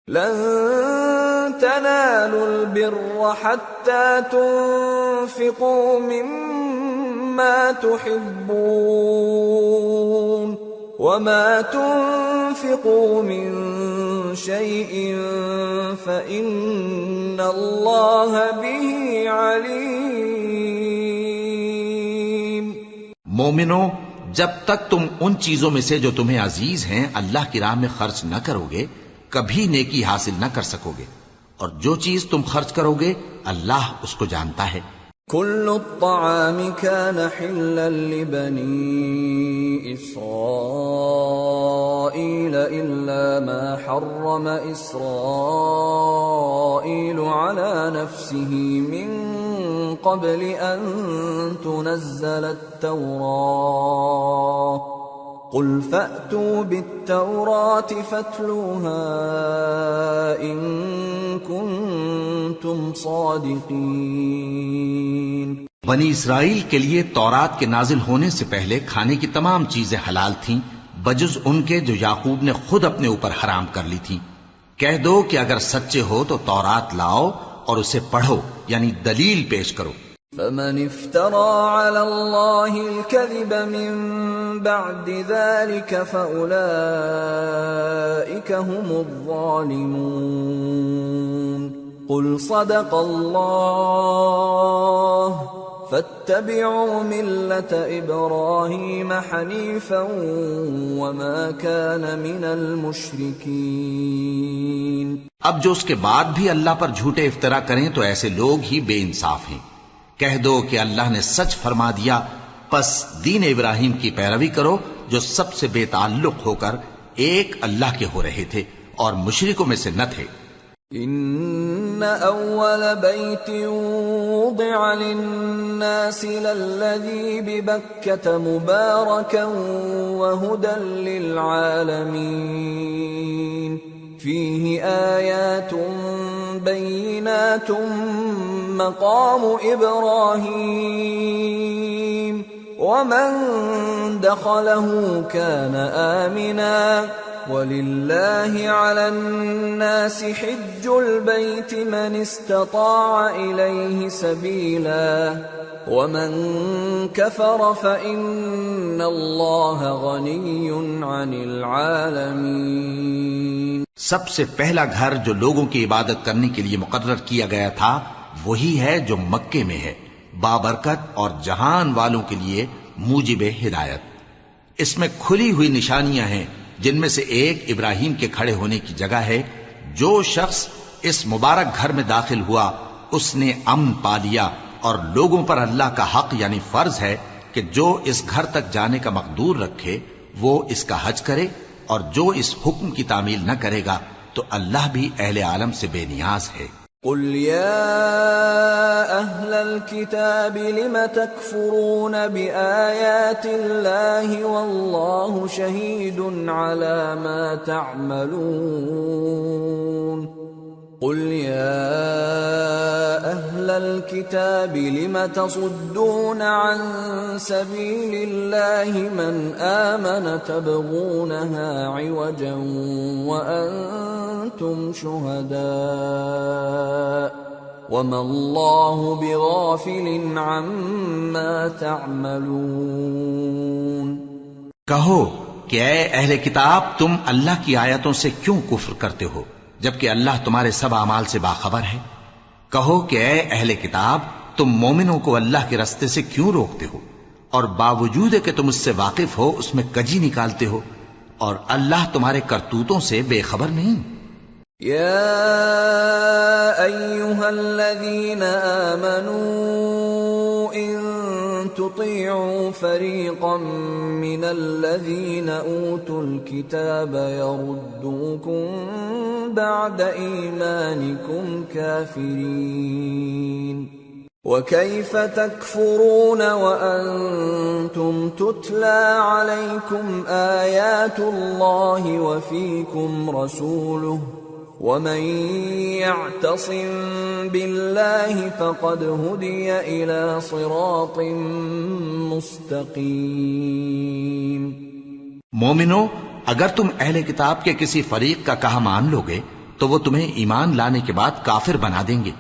لن تنالوا البر حتى تنفقوا مما تحبون وما تنفقوا من شيء فإن الله به عليم. مومنو، جب تک تم ان چیزوں میں سے جو تمہیں عزیز ہیں اللہ کی راہ میں خرچ نہ کرو گے کبھی نیکی حاصل نہ کر سکو گے، اور جو چیز تم خرچ کرو گے اللہ اس کو جانتا ہے. كل الطعام كان حلا لبني إسرائيل إلا ما حرم إسرائيل على نفسه من قبل أن تنزل التوراة قل فأتوا بالتوراة فاتلوها إن كنتم صادقين. بنی اسرائیل کے لیے تورات کے نازل ہونے سے پہلے کھانے کی تمام چیزیں حلال تھیں بجز ان کے جو یعقوب نے خود اپنے اوپر حرام کر لی تھی. کہہ دو کہ اگر سچے ہو تو تورات لاؤ اور اسے پڑھو، یعنی دلیل پیش کرو. فمن افترى على الله الكذب من بعد ذلك فأولئك هم الظالمون. قل صدق الله فاتبعوا ملة إبراهيم حنيفا وما كان من المشركين. اب جو اس کے بعد بھی اللہ پر جھوٹے افطرا کریں تو ایسے لوگ ہی بے انصاف ہیں. کہہ دو کہ اللہ نے سچ فرما دیا، پس دین ابراہیم کی پیروی کرو جو سب سے بے تعلق ہو کر ایک اللہ کے ہو رہے تھے اور مشرکوں میں سے نہ تھے. ان اول بیت وضع للناس للذی ببکۃ مبارکا وہدى للعالمین فیہ آیات بینات مقام ابراہیم ومن دخلہ کان آمنا وَلِلَّهِ عَلَى النَّاسِ حِجُّ الْبَيْتِ مَنِ اسْتَطَاعَ إِلَيْهِ سَبِيلًا وَمَنْ كَفَرَ فَإِنَّ اللَّهَ غَنِيٌّ عَنِ الْعَالَمِينَ. سب سے پہلا گھر جو لوگوں کی عبادت کرنے کے لیے مقرر کیا گیا تھا وہی ہے جو مکے میں ہے، بابرکت اور جہان والوں کے لیے موجب ہدایت. اس میں کھلی ہوئی نشانیاں ہیں جن میں سے ایک ابراہیم کے کھڑے ہونے کی جگہ ہے. جو شخص اس مبارک گھر میں داخل ہوا اس نے امن پا لیا، اور لوگوں پر اللہ کا حق یعنی فرض ہے کہ جو اس گھر تک جانے کا مقدور رکھے وہ اس کا حج کرے، اور جو اس حکم کی تعمیل نہ کرے گا تو اللہ بھی اہل عالم سے بے نیاز ہے. قل يا أهل الكتاب لم تكفرون بآيات الله والله شهيد على ما تعملون. قل يا أهل الكتاب لم تصدون عن سبيل الله من آمن تبغونها عوجا وأنتم شهداء وما الله بغافل عما تعملون. کہو کہ اے اہل کتاب تم اللہ کی آیتوں سے کیوں کفر کرتے ہو جبکہ اللہ تمہارے سب اعمال سے باخبر ہے. کہو کہ اے اہل کتاب تم مومنوں کو اللہ کے رستے سے کیوں روکتے ہو اور باوجود کہ تم اس سے واقف ہو اس میں کجی نکالتے ہو، اور اللہ تمہارے کرتوتوں سے بے خبر نہیں. یا ایھا الذین آمنوا ان تطیعوا فریقا من الذین اوتوا الکتاب یردوکم بعد ایمانکم کافرین وَكَيْفَ تَكْفُرُونَ وَأَنْتُمْ تُتْلَى عَلَيْكُمْ آيَاتُ اللَّهِ وَفِيكُمْ رَسُولُهُ وَمَنْ يَعْتَصِمْ بِاللَّهِ فَقَدْ هُدِيَ إِلَى صِرَاطٍ مُسْتَقِيمٍ. مومنو، اگر تم اہل کتاب کے کسی فریق کا کہا مان لو گے تو وہ تمہیں ایمان لانے کے بعد کافر بنا دیں گے،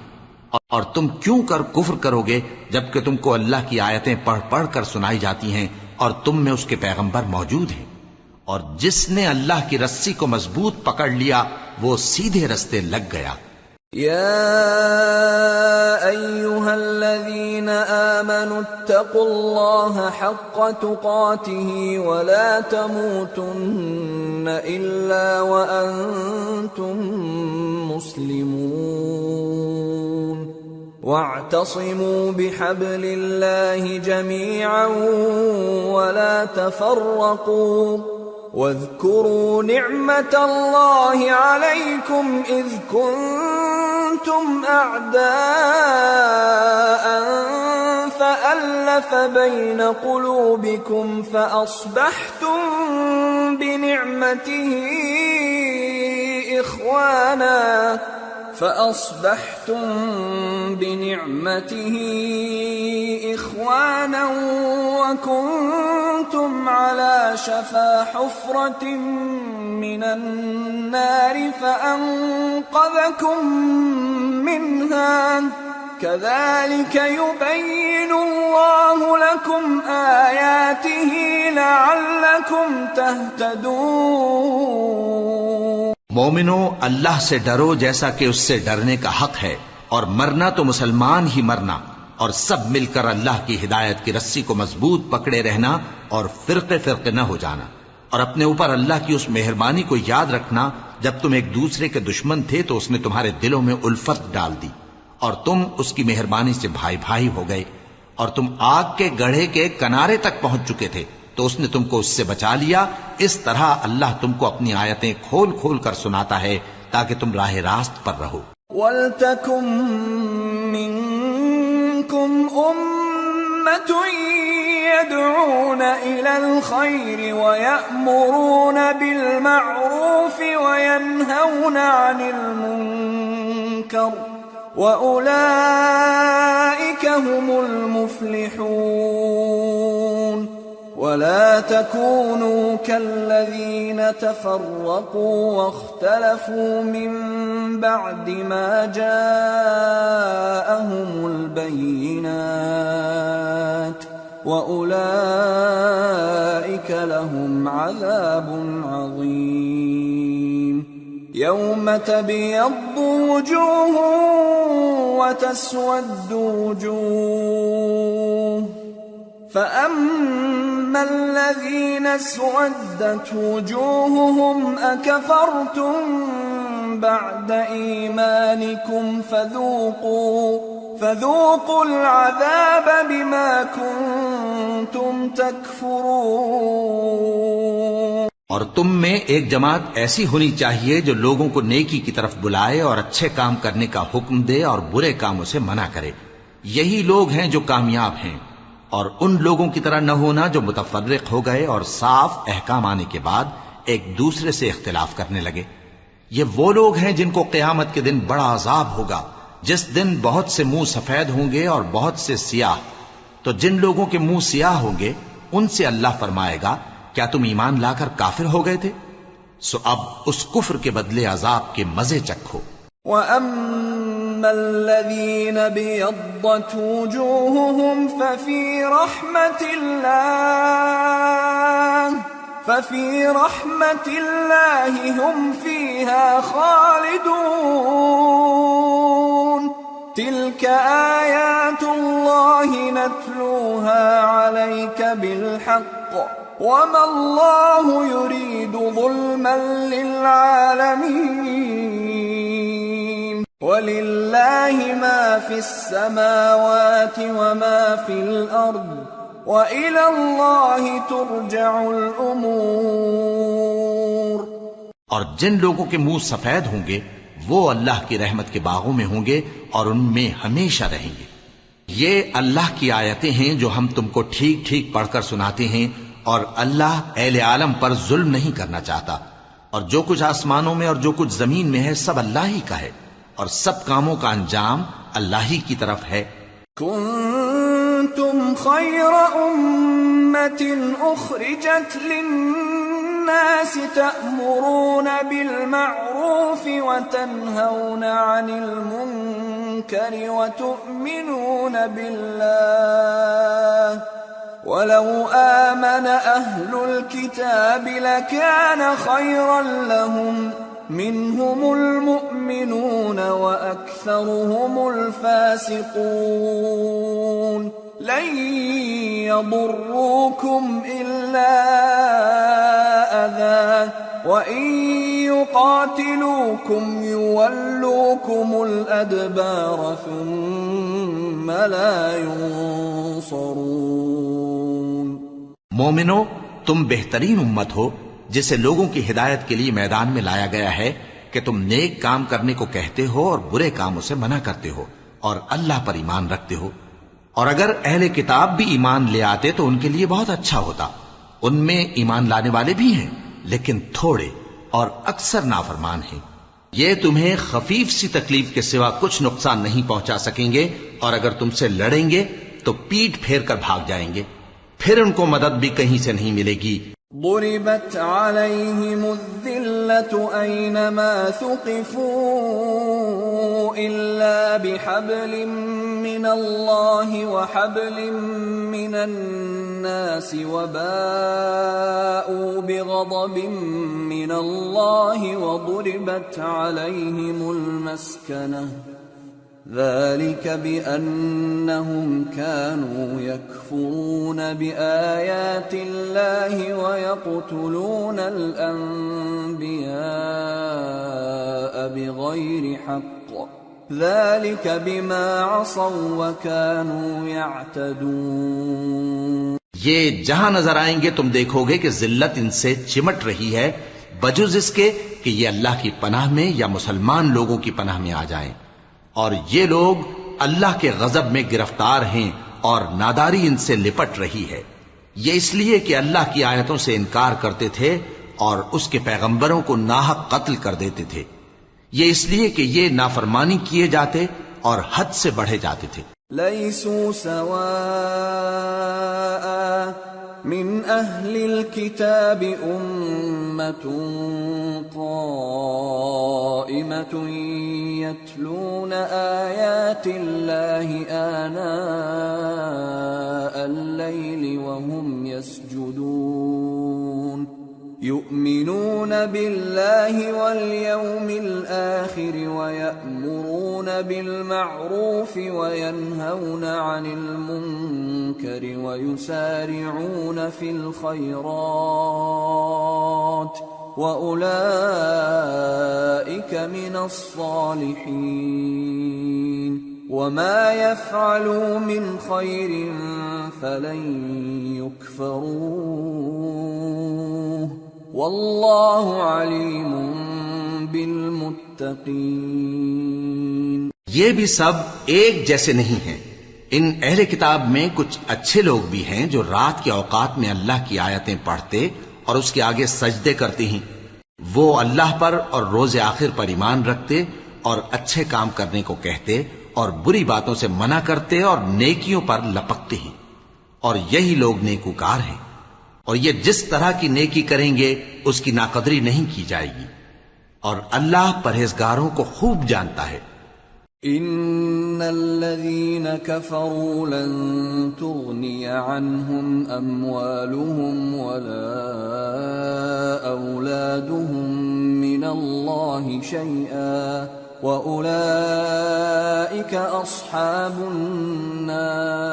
اور تم کیوں کر کفر کرو گے جبکہ تم کو اللہ کی آیتیں پڑھ پڑھ کر سنائی جاتی ہیں اور تم میں اس کے پیغمبر موجود ہیں۔ اور جس نے اللہ کی رسی کو مضبوط پکڑ لیا وہ سیدھے رستے لگ گیا۔ يا أيها الذين آمنوا اتقوا الله حق تقاته ولا تموتن إلا وأنتم مسلمون واعتصموا بحبل الله جميعا ولا تفرقوا واذكروا نعمة الله عليكم إذ كنتم أعداء فألف بين قلوبكم فأصبحتم بنعمته إخوانا وكنتم على شفا حفرة من النار فأنقذكم منها كذلك يبين الله لكم آياته لعلكم تهتدون۔ مومنو، اللہ سے ڈرو جیسا کہ اس سے ڈرنے کا حق ہے، اور مرنا تو مسلمان ہی مرنا، اور سب مل کر اللہ کی ہدایت کی رسی کو مضبوط پکڑے رہنا اور فرقے فرقے نہ ہو جانا، اور اپنے اوپر اللہ کی اس مہربانی کو یاد رکھنا جب تم ایک دوسرے کے دشمن تھے تو اس نے تمہارے دلوں میں الفت ڈال دی اور تم اس کی مہربانی سے بھائی بھائی ہو گئے، اور تم آگ کے گڑھے کے کنارے تک پہنچ چکے تھے تو اس نے تم کو اس سے بچا لیا۔ اس طرح اللہ تم کو اپنی آیتیں کھول کھول کر سناتا ہے تاکہ تم راہ راست پر رہو۔ وَلْتَكُن مِّنكُمْ أُمَّةٌ يَدْعُونَ إِلَى الْخَيْرِ وَيَأْمُرُونَ بِالْمَعْرُوفِ وَيَنْهَوْنَ عَنِ الْمُنكَرِ وَأُولَئِكَ هُمُ الْمُفْلِحُونَ۔ ولا تكونوا كالذين تفرقوا واختلفوا من بعد ما جاءهم البينات وأولئك لهم عذاب عظيم۔ يوم تبيض وجوه وتسود وجوه فأما الذين اسودت وجوههم أكفرتم بعد إيمانكم فذوقوا العذاب بما كنتم تكفرون۔ اور تم میں ایک جماعت ایسی ہونی چاہیے جو لوگوں کو نیکی کی طرف بلائے اور اچھے کام کرنے کا حکم دے اور برے کاموں سے منع کرے، یہی لوگ ہیں جو کامیاب ہیں۔ اور ان لوگوں کی طرح نہ ہونا جو متفرق ہو گئے اور صاف احکام آنے کے بعد ایک دوسرے سے اختلاف کرنے لگے۔ یہ وہ لوگ ہیں جن کو قیامت کے دن بڑا عذاب ہوگا، جس دن بہت سے منہ سفید ہوں گے اور بہت سے سیاہ۔ تو جن لوگوں کے منہ سیاہ ہوں گے ان سے اللہ فرمائے گا، کیا تم ایمان لا کر کافر ہو گئے تھے؟ سو اب اس کفر کے بدلے عذاب کے مزے چکھو۔ وَأَمَّا الَّذِينَ بِيَضَّتْ وُجُوهُهُمْ فَفِي رَحْمَةِ اللَّهِ هُمْ فِيهَا خَالِدُونَ۔ تِلْكَ آيَاتُ اللَّهِ نَتْلُوهَا عَلَيْكَ بِالْحَقِّ وَمَا اللَّهُ يُرِيدُ ظُلْمًا لِّلْعَالَمِينَ۔ وَلِلَّهِ مَا فِي السَّمَاوَاتِ وَمَا فِي الْأَرْضِ وَإِلَى اللَّهِ تُرْجَعُ الْأُمُورُ۔ اور جن لوگوں کے منہ سفید ہوں گے وہ اللہ کی رحمت کے باغوں میں ہوں گے اور ان میں ہمیشہ رہیں گے۔ یہ اللہ کی آیتیں ہیں جو ہم تم کو ٹھیک ٹھیک پڑھ کر سناتے ہیں، اور اللہ اہل عالم پر ظلم نہیں کرنا چاہتا، اور جو کچھ آسمانوں میں اور جو کچھ زمین میں ہے سب اللہ ہی کا ہے، اور سب کاموں کا انجام اللہ ہی کی طرف ہے۔ کنتم خیر امت اخرجت للناس الناس تأمرون بالمعروف وتنهون عن المنكر وتؤمنون بالله ولو آمن أهل الكتاب لكان خيرا لهم منهم المؤمنون وأكثرهم الفاسقون لن يضروكم إلا أذى وإن يقاتلوكم يولوكم الأدبار ثم لا ينصرون. مومنو، تم بہترین امت ہو جسے لوگوں کی ہدایت کے لیے میدان میں لایا گیا ہے کہ تم نیک کام کرنے کو کہتے ہو اور برے کاموں سے منع کرتے ہو اور اللہ پر ایمان رکھتے ہو. اور اگر اہل کتاب بھی ایمان لے آتے تو ان کے لیے بہت اچھا ہوتا. ان میں ایمان لانے والے بھی ہیں لیکن تھوڑے اور اکثر نافرمان ہیں. یہ تمہیں خفیف سی تکلیف کے سوا کچھ نقصان نہیں پہنچا سکیں گے، اور اگر تم سے لڑیں گے تو پیٹ پھیر کر بھاگ جائیں گے، پھر ان کو مدد بھی کہیں سے نہیں ملے گی. ضربت عليهم الذلة أينما ثقفوا إلا بحبل من الله وحبل من الناس وباءوا بغضب من الله وضربت عليهم المسكنة ذلك بأنهم كانوا يكفرون بآيات الله ويقتلون الأنبياء بغير حق ذلك بما عصوا وكانوا يعتدون. یہ جہاں نظر آئیں گے تم دیکھو گے کہ ذلت ان سے چمٹ رہی ہے بجز اس کے کہ یہ اللہ کی پناہ میں یا مسلمان لوگوں کی پناہ میں آ جائیں. اور یہ لوگ اللہ کے غضب میں گرفتار ہیں اور ناداری ان سے لپٹ رہی ہے. یہ اس لیے کہ اللہ کی آیتوں سے انکار کرتے تھے اور اس کے پیغمبروں کو ناحق قتل کر دیتے تھے. یہ اس لیے کہ یہ نافرمانی کیے جاتے اور حد سے بڑھے جاتے تھے. لیسوا سواء من اہل الكتاب امة قائمة يتلون آیات اللہ آناء اللیل وهم يسجدون يؤمنون بالله واليوم الآخر ويأمرون بالمعروف وينهون عن المنكر ويسارعون في الخيرات وأولئك من الصالحين وما يفعلوا من خير فلن يكفروه واللہ علیم بالمتقین. یہ بھی سب ایک جیسے نہیں ہیں. ان اہل کتاب میں کچھ اچھے لوگ بھی ہیں جو رات کے اوقات میں اللہ کی آیتیں پڑھتے اور اس کے آگے سجدے کرتے ہیں. وہ اللہ پر اور روز آخر پر ایمان رکھتے اور اچھے کام کرنے کو کہتے اور بری باتوں سے منع کرتے اور نیکیوں پر لپکتے ہیں، اور یہی لوگ نیکوکار ہیں. اور یہ جس طرح کی نیکی کریں گے اس کی ناقدری نہیں کی جائے گی، اور اللہ پرہیزگاروں کو خوب جانتا ہے. ان الذين كفروا لن تغني عنهم اموالهم ولا اولادهم من الله شيئا واولئك اصحاب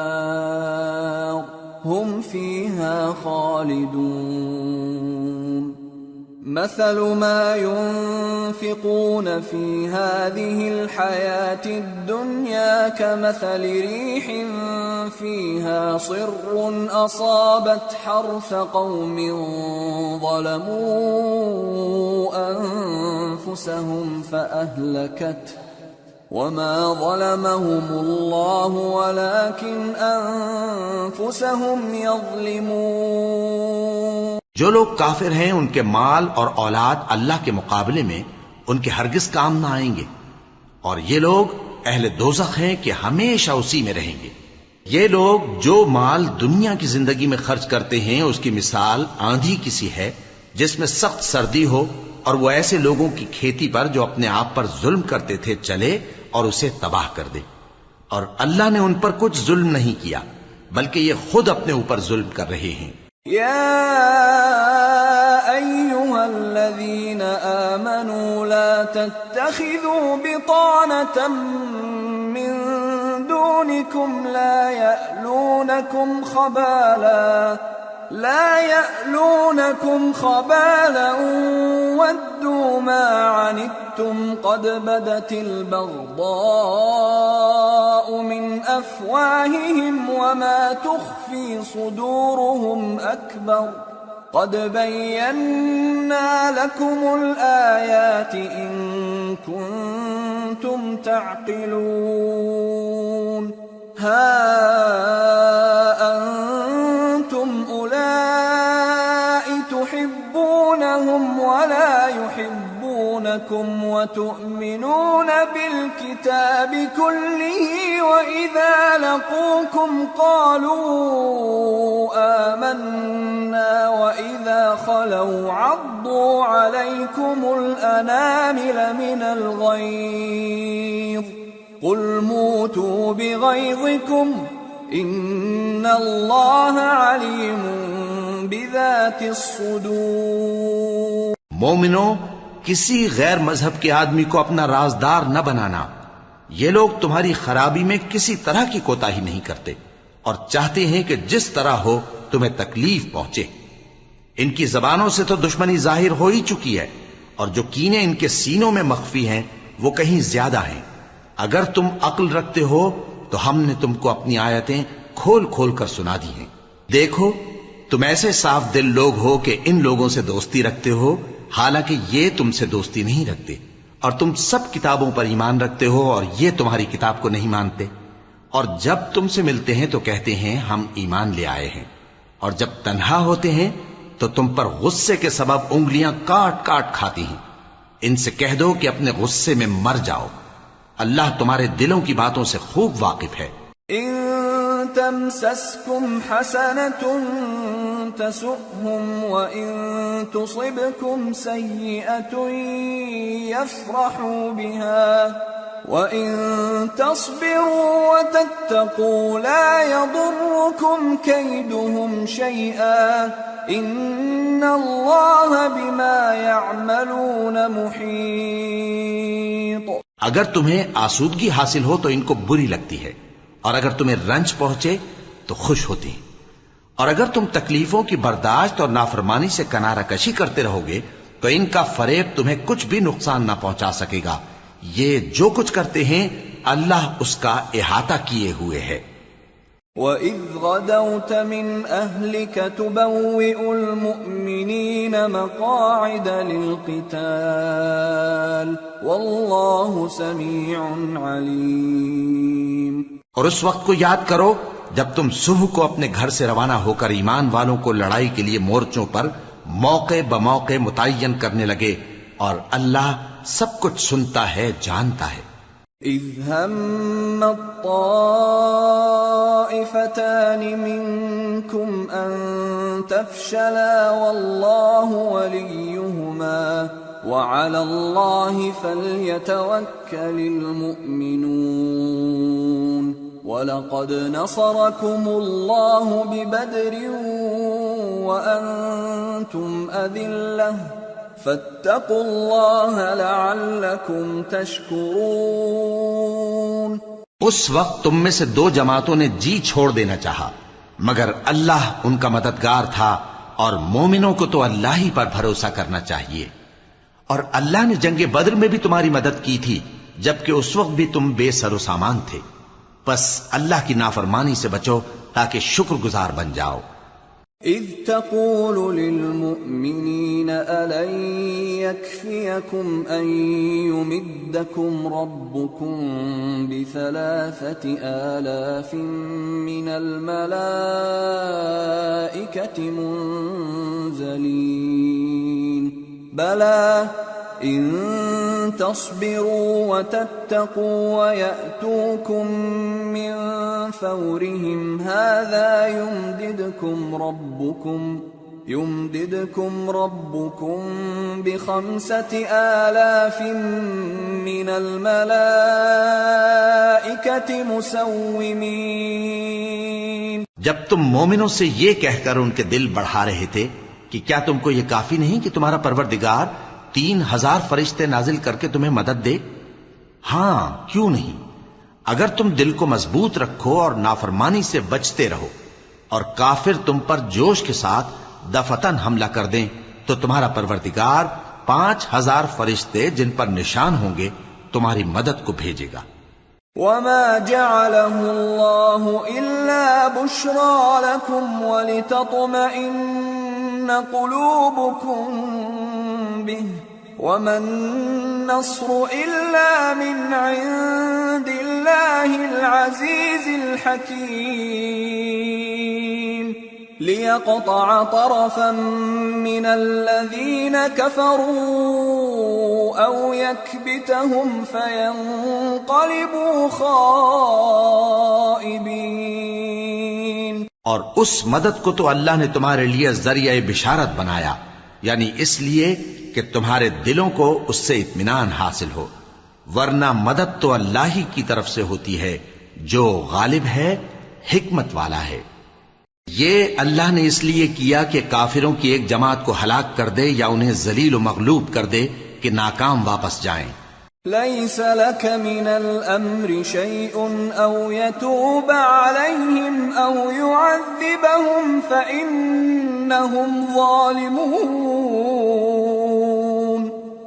النار هم فيها خالدون. مثل ما ينفقون في هذه الحياة الدنيا كمثل ريح فيها صر أصابت حرث قوم ظلموا أنفسهم فأهلكته وما ظلمهم الله ولكن أنفسهم يظلمون. جو لوگ کافر ہیں ان کے مال اور اولاد اللہ کے مقابلے میں ان کے ہرگز کام نہ آئیں گے، اور یہ لوگ اہل دوزخ ہیں کہ ہمیشہ اسی میں رہیں گے. یہ لوگ جو مال دنیا کی زندگی میں خرچ کرتے ہیں اس کی مثال آندھی کی سی ہے جس میں سخت سردی ہو، اور وہ ایسے لوگوں کی کھیتی پر جو اپنے آپ پر ظلم کرتے تھے چلے اور اسے تباہ کر دے۔ اور اللہ نے ان پر کچھ ظلم نہیں کیا، بلکہ یہ خود اپنے اوپر ظلم کر رہے ہیں۔ يا أيها الذين آمنوا لا تتخذوا بطانة من دونكم لا يألونكم خبالا ودوا ما عنتم قد بدت البغضاء من أفواههم وما تخفي صدورهم أكبر قد بينا لكم الآيات إن كنتم تعقلون ها أنتم أولئك تحبونهم ولا يحبونكم وتؤمنون بالكتاب كله وإذا لقوكم قالوا آمنا وإذا خلوا عضوا عليكم الأنامل من الغيظ قل موتوا بغيظكم إن الله عليم بذات الصدور۔ مومنو، کسی غیر مذہب کے آدمی کو اپنا رازدار نہ بنانا۔ یہ لوگ تمہاری خرابی میں کسی طرح کی کوتاہی نہیں کرتے اور چاہتے ہیں کہ جس طرح ہو تمہیں تکلیف پہنچے۔ ان کی زبانوں سے تو دشمنی ظاہر ہو ہی چکی ہے، اور جو کینے ان کے سینوں میں مخفی ہیں وہ کہیں زیادہ ہیں۔ اگر تم عقل رکھتے ہو تو ہم نے تم کو اپنی آیتیں کھول کھول کر سنا دی ہیں۔ دیکھو، تم ایسے صاف دل لوگ ہو کہ ان لوگوں سے دوستی رکھتے ہو، حالانکہ یہ تم سے دوستی نہیں رکھتے، اور تم سب کتابوں پر ایمان رکھتے ہو اور یہ تمہاری کتاب کو نہیں مانتے، اور جب تم سے ملتے ہیں تو کہتے ہیں ہم ایمان لے آئے ہیں، اور جب تنہا ہوتے ہیں تو تم پر غصے کے سبب انگلیاں کاٹ کاٹ کھاتی ہیں۔ ان سے کہہ دو کہ اپنے غصے میں مر جاؤ، اللہ تمہارے دلوں کی باتوں سے خوب واقف ہے۔ إن تمسسكم حسنة تسؤهم وإن تصبكم سيئة يفرحوا بها وإن تصبروا وتتقوا لا يضركم كيدهم شيئا إن الله بما يعملون محيط۔ اگر تمہیں آسودگی حاصل ہو تو ان کو بری لگتی ہے، اور اگر تمہیں رنج پہنچے تو خوش ہوتی ہیں، اور اگر تم تکلیفوں کی برداشت اور نافرمانی سے کنارہ کشی کرتے رہو گے تو ان کا فریب تمہیں کچھ بھی نقصان نہ پہنچا سکے گا۔ یہ جو کچھ کرتے ہیں اللہ اس کا احاطہ کیے ہوئے ہے۔ وَإِذْ غَدَوْتَ مِنْ أَهْلِكَ تُبَوِّئُ الْمُؤْمِنِينَ مَقَاعِدَ لِلْقِتَالِ وَاللَّهُ سَمِيعٌ عَلِيمٌ۔ اور اس وقت کو یاد کرو جب تم صبح کو اپنے گھر سے روانہ ہو کر ایمان والوں کو لڑائی کے لیے مورچوں پر موقع بموقع متعین کرنے لگے، اور اللہ سب کچھ سنتا ہے، جانتا ہے۔ إِذْ هَمَّ الطَّائِفَتَانِ مِنْكُمْ أَنْ تَفْشَلَا وَاللَّهُ وَلِيُّهُمَا وَعَلَى اللَّهِ فَلْيَتَوَكَّلِ الْمُؤْمِنُونَ۔ وَلَقَدْ نَصَرَكُمُ اللَّهُ بِبَدْرٍ وَأَنْتُمْ أَذِلَّةٌ فَاتَّقُوا اللَّهَ لَعَلَّكُمْ تَشْكُرُونَ۔ اس وقت تم میں سے دو جماعتوں نے جی چھوڑ دینا چاہا، مگر اللہ ان کا مددگار تھا، اور مومنوں کو تو اللہ ہی پر بھروسہ کرنا چاہیے۔ اور اللہ نے جنگ بدر میں بھی تمہاری مدد کی تھی، جبکہ اس وقت بھی تم بے سر و سامان تھے، بس اللہ کی نافرمانی سے بچو تاکہ شکر گزار بن جاؤ۔ إِذْ تَقُولُ لِلْمُؤْمِنِينَ أَلَنْ يَكْفِيَكُمْ أَنْ يُمِدَّكُمْ رَبُّكُمْ ب3,000 مِّنَ الْمَلَائِكَةِ مُنْزَلِينَ بَلَى إِن تَصْبِرُوا وَتَتَّقُوا وَيَأْتُوكُم مِّن فَوْرِهِمْ هَٰذَا يُمْدِدْكُمْ يمددكم ربكم ب5,000 من الملائكة مسومين۔ جب تم مومنوں سے یہ کہہ کر ان کے دل بڑھا رہے تھے کہ کیا تم کو یہ کافی نہیں کہ تمہارا پروردگار 3,000 فرشتے نازل کر کے تمہیں مدد دے؟ ہاں، کیوں نہیں؟ اگر تم دل کو مضبوط رکھو اور نافرمانی سے بچتے رہو اور کافر تم پر جوش کے ساتھ دفتن حملہ کر دیں تو تمہارا پروردگار 5,000 فرشتے جن پر نشان ہوں گے تمہاری مدد کو بھیجے گا۔ وما جعله الله إلا بشرى لكم ولتطمئن قلوبكم به وما النصر إلا من عند الله العزيز الحكيم ليقطع طرفا من الذين كفروا أو يكبتهم فينقلبوا خائبين۔ اور اس مدد کو تو اللہ نے تمہارے لیے ذریعہ بشارت بنایا، یعنی اس لیے کہ تمہارے دلوں کو اس سے اطمینان حاصل ہو، ورنہ مدد تو اللہ ہی کی طرف سے ہوتی ہے جو غالب ہے، حکمت والا ہے۔ یہ اللہ نے اس لیے کیا کہ کافروں کی ایک جماعت کو ہلاک کر دے یا انہیں ذلیل و مغلوب کر دے کہ ناکام واپس جائیں۔ ليس لك من الأمر شيء أو يتوب عليهم أو يعذبهم فإنهم ظالمون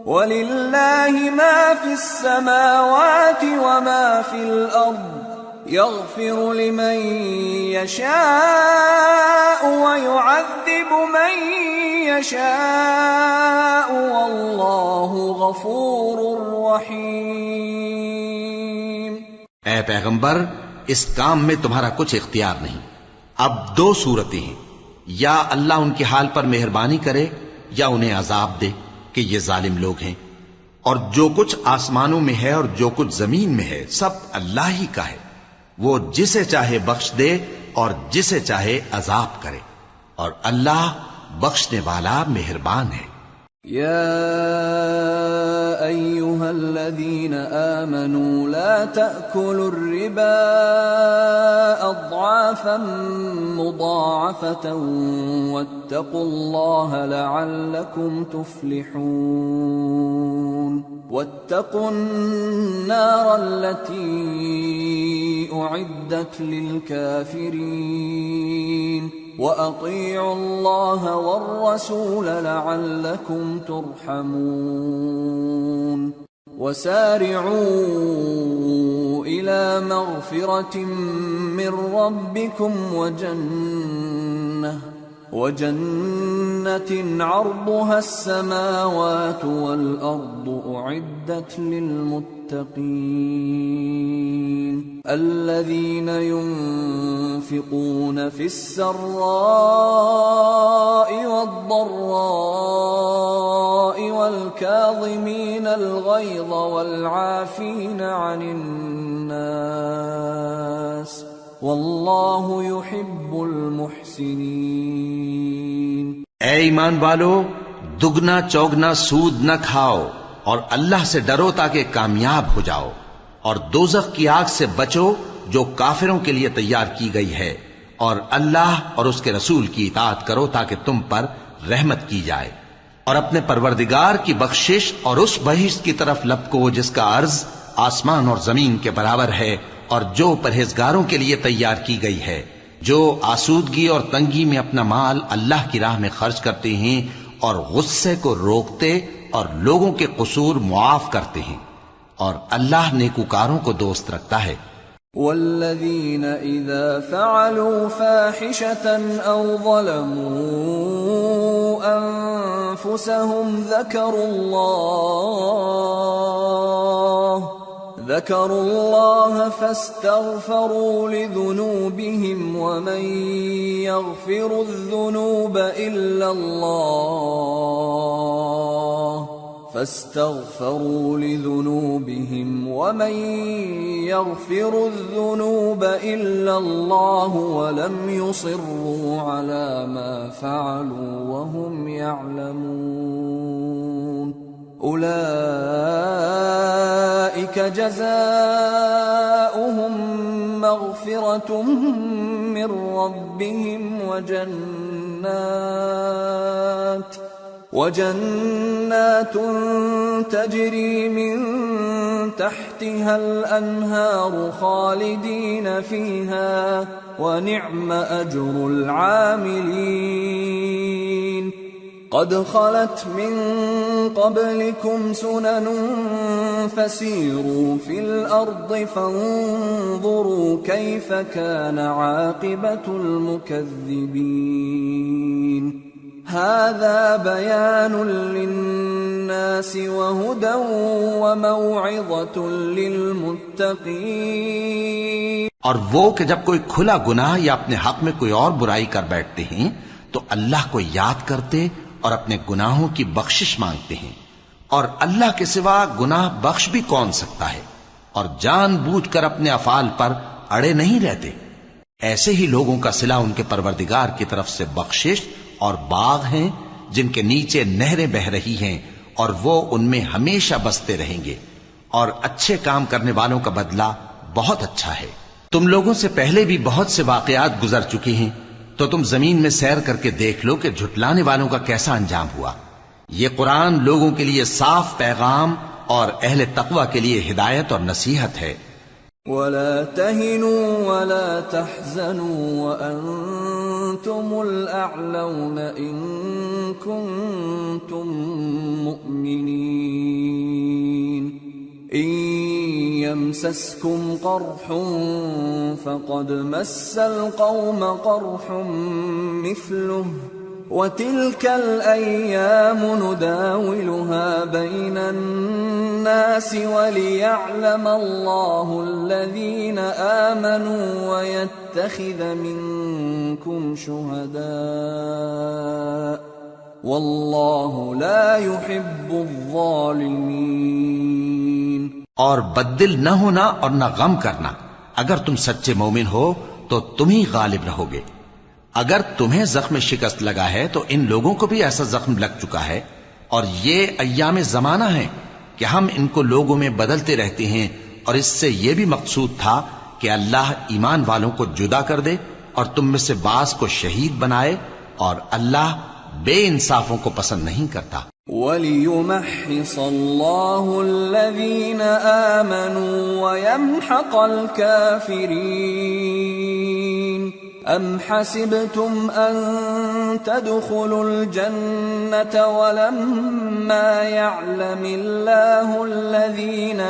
ولله ما في السماوات وما في الأرض يغفر لمن يشاء ويعذب من يشاء والله غفور رحيم۔ اے پیغمبر، اس کام میں تمہارا کچھ اختیار نہیں۔ اب 2 صورتیں ہیں، یا اللہ ان کے حال پر مہربانی کرے یا انہیں عذاب دے کہ یہ ظالم لوگ ہیں، اور جو کچھ آسمانوں میں ہے اور جو کچھ زمین میں ہے سب اللہ ہی کا ہے، وہ جسے چاہے بخش دے اور جسے چاہے عذاب کرے، اور اللہ بخشنے والا مہربان ہے۔ يا أيها الذين آمنوا لا تأكلوا الربا أضعافا مضاعفة واتقوا الله لعلكم تفلحون واتقوا النار التي أعدت للكافرين وأطيعوا الله والرسول لعلكم ترحمون وسارعوا إلى مغفرة من ربكم وجنة عرضها السماوات والأرض أعدت للمتقين الذين ينفقون في السراء والضراء والكاظمين الغيظ والعافين عن الناس واللہ يحب المحسنین۔ اے ایمان والو، دگنا چوگنا سود نہ کھاؤ اور اللہ سے ڈرو تاکہ کامیاب ہو جاؤ، اور دوزخ کی آگ سے بچو جو کافروں کے لیے تیار کی گئی ہے، اور اللہ اور اس کے رسول کی اطاعت کرو تاکہ تم پر رحمت کی جائے، اور اپنے پروردگار کی بخشش اور اس بہشت کی طرف لپکو جس کا عرض آسمان اور زمین کے برابر ہے، اور جو پرہیزگاروں کے لیے تیار کی گئی ہے، جو آسودگی اور تنگی میں اپنا مال اللہ کی راہ میں خرچ کرتے ہیں اور غصے کو روکتے اور لوگوں کے قصور معاف کرتے ہیں، اور اللہ نیکوکاروں کو دوست رکھتا ہے۔ والذین اذا فعلوا فاحشة او ظلموا انفسهم ذكروا الله فاستغفروا لذنوبهم ومن يغفر الذنوب إلا الله فاستغفروا لذنوبهم ومن يغفر الذنوب إلا الله ولم يصروا على ما فعلوا وهم يعلمون أولئك جزاؤهم مغفرة من ربهم وجنات تجري من تحتها الأنهار خالدين فيها ونعم أجر العاملين قد خلت من قبلكم سنن فسيروا في الأرض فانظروا كيف كان عاقبة المكذبين هذا بيان للناس وهدى وموعظة للمتقين۔ اور وہ کہ جب کوئی کھلا گناہ یا اپنے حق میں کوئی اور برائی کر بیٹھتے ہیں تو اللہ کو یاد کرتے اور اپنے گناہوں کی بخشش مانگتے ہیں، اور اللہ کے سوا گناہ بخش بھی کون سکتا ہے، اور جان بوجھ کر اپنے افعال پر اڑے نہیں رہتے۔ ایسے ہی لوگوں کا صلہ ان کے پروردگار کی طرف سے بخشش اور باغ ہیں جن کے نیچے نہریں بہ رہی ہیں اور وہ ان میں ہمیشہ بستے رہیں گے، اور اچھے کام کرنے والوں کا بدلہ بہت اچھا ہے۔ تم لوگوں سے پہلے بھی بہت سے واقعات گزر چکے ہیں، تو تم زمین میں سیر کر کے دیکھ لو کہ جھٹلانے والوں کا کیسا انجام ہوا۔ یہ قرآن لوگوں کے لیے صاف پیغام اور اہل تقوی کے لیے ہدایت اور نصیحت ہے۔ وَلَا تَهِنُوا وَلَا تَحْزَنُوا وَأَنْتُمُ الْأَعْلَوْنَ إِن كُنتُم مُّؤْمِنِينَ إِن يَمْسَسْكُمْ قَرْحٌ فَقَدْ مَسَّ الْقَوْمَ قَرْحٌ مِثْلُهُ وَتِلْكَ الْأَيَّامُ نُدَاوِلُهَا بَيْنَ النَّاسِ وَلِيَعْلَمَ اللَّهُ الَّذِينَ آمَنُوا وَيَتَّخِذَ مِنكُمْ شُهَدَاءَ وَاللَّهُ لَا يُحِبُّ الظَّالِمِينَ۔ اور بددل نہ ہونا اور نہ غم کرنا، اگر تم سچے مومن ہو تو تم ہی غالب رہو گے۔ اگر تمہیں زخم شکست لگا ہے تو ان لوگوں کو بھی ایسا زخم لگ چکا ہے، اور یہ ایام زمانہ ہیں کہ ہم ان کو لوگوں میں بدلتے رہتے ہیں، اور اس سے یہ بھی مقصود تھا کہ اللہ ایمان والوں کو جدا کر دے اور تم میں سے بعض کو شہید بنائے، اور اللہ بے انصافوں کو پسند نہیں کرتا۔ وَلِيُمَحِّصَ اللَّهُ الَّذِينَ آمَنُوا وَيَمْحَقَ الْكَافِرِينَ أَمْ حَسِبْتُمْ أَن تَدْخُلُوا الْجَنَّةَ وَلَمَّا يَعْلَمِ اللَّهُ الَّذِينَ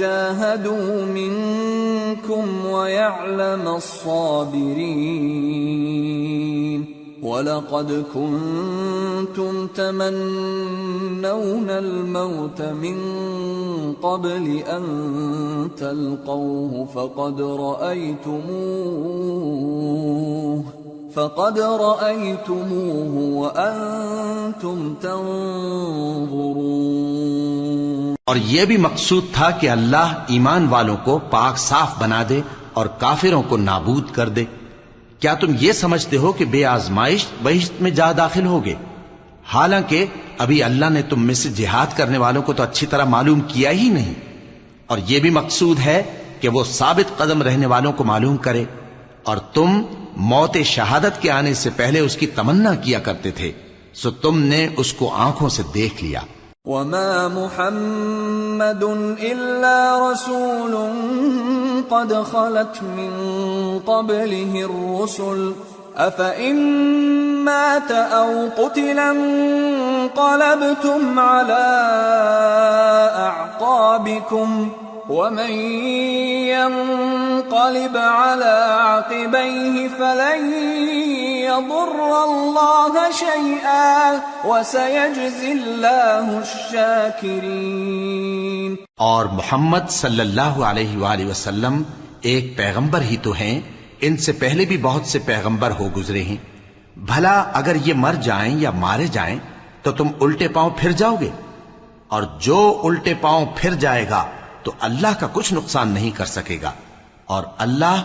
جَاهَدُوا مِنكُمْ وَيَعْلَمَ الصَّابِرِينَ وَلَقَدْ كُنتُمْ تَمَنَّوْنَ الْمَوْتَ مِنْ قَبْلِ أَنْ تَلْقَوْهُ فَقَدْ رَأَيْتُمُوهُ وَأَنْتُمْ تَنْظُرُونَ۔ اور یہ بھی مقصود تھا کہ اللہ ایمان والوں کو پاک صاف بنا دے اور کافروں کو نابود کر دے۔ کیا تم یہ سمجھتے ہو کہ بے آزمائش بہشت میں جا داخل ہوگے؟ حالانکہ ابھی اللہ نے تم میں سے جہاد کرنے والوں کو تو اچھی طرح معلوم کیا ہی نہیں، اور یہ بھی مقصود ہے کہ وہ ثابت قدم رہنے والوں کو معلوم کرے، اور تم موت شہادت کے آنے سے پہلے اس کی تمنا کیا کرتے تھے، سو تم نے اس کو آنکھوں سے دیکھ لیا۔ وَمَا مُحَمَّدٌ إِلَّا رَسُولٌ قَدْ خَلَتْ مِن قَبْلِهِ الرُّسُلُ أَفَإِن مَّاتَ أَوْ قُتِلَ انقَلَبْتُمْ عَلَى أَعْقَابِكُمْ وَمَن يَنقَلِبْ عَلَى عَقِبَيْهِ فَلَن يَضُرَّ اللَّهَ شَيْئًا وَسَيَجْزِي اللَّهُ ان سے پہلے بھی بہت سے پیغمبر ہو گزرے ہیں، بھلا اگر یہ مر جائیں یا مارے جائیں تو تم الٹے پاؤں پھر جاؤ گے؟ اور جو الٹے پاؤں پھر جائے گا تو اللہ کا کچھ نقصان نہیں کر سکے گا، اور اللہ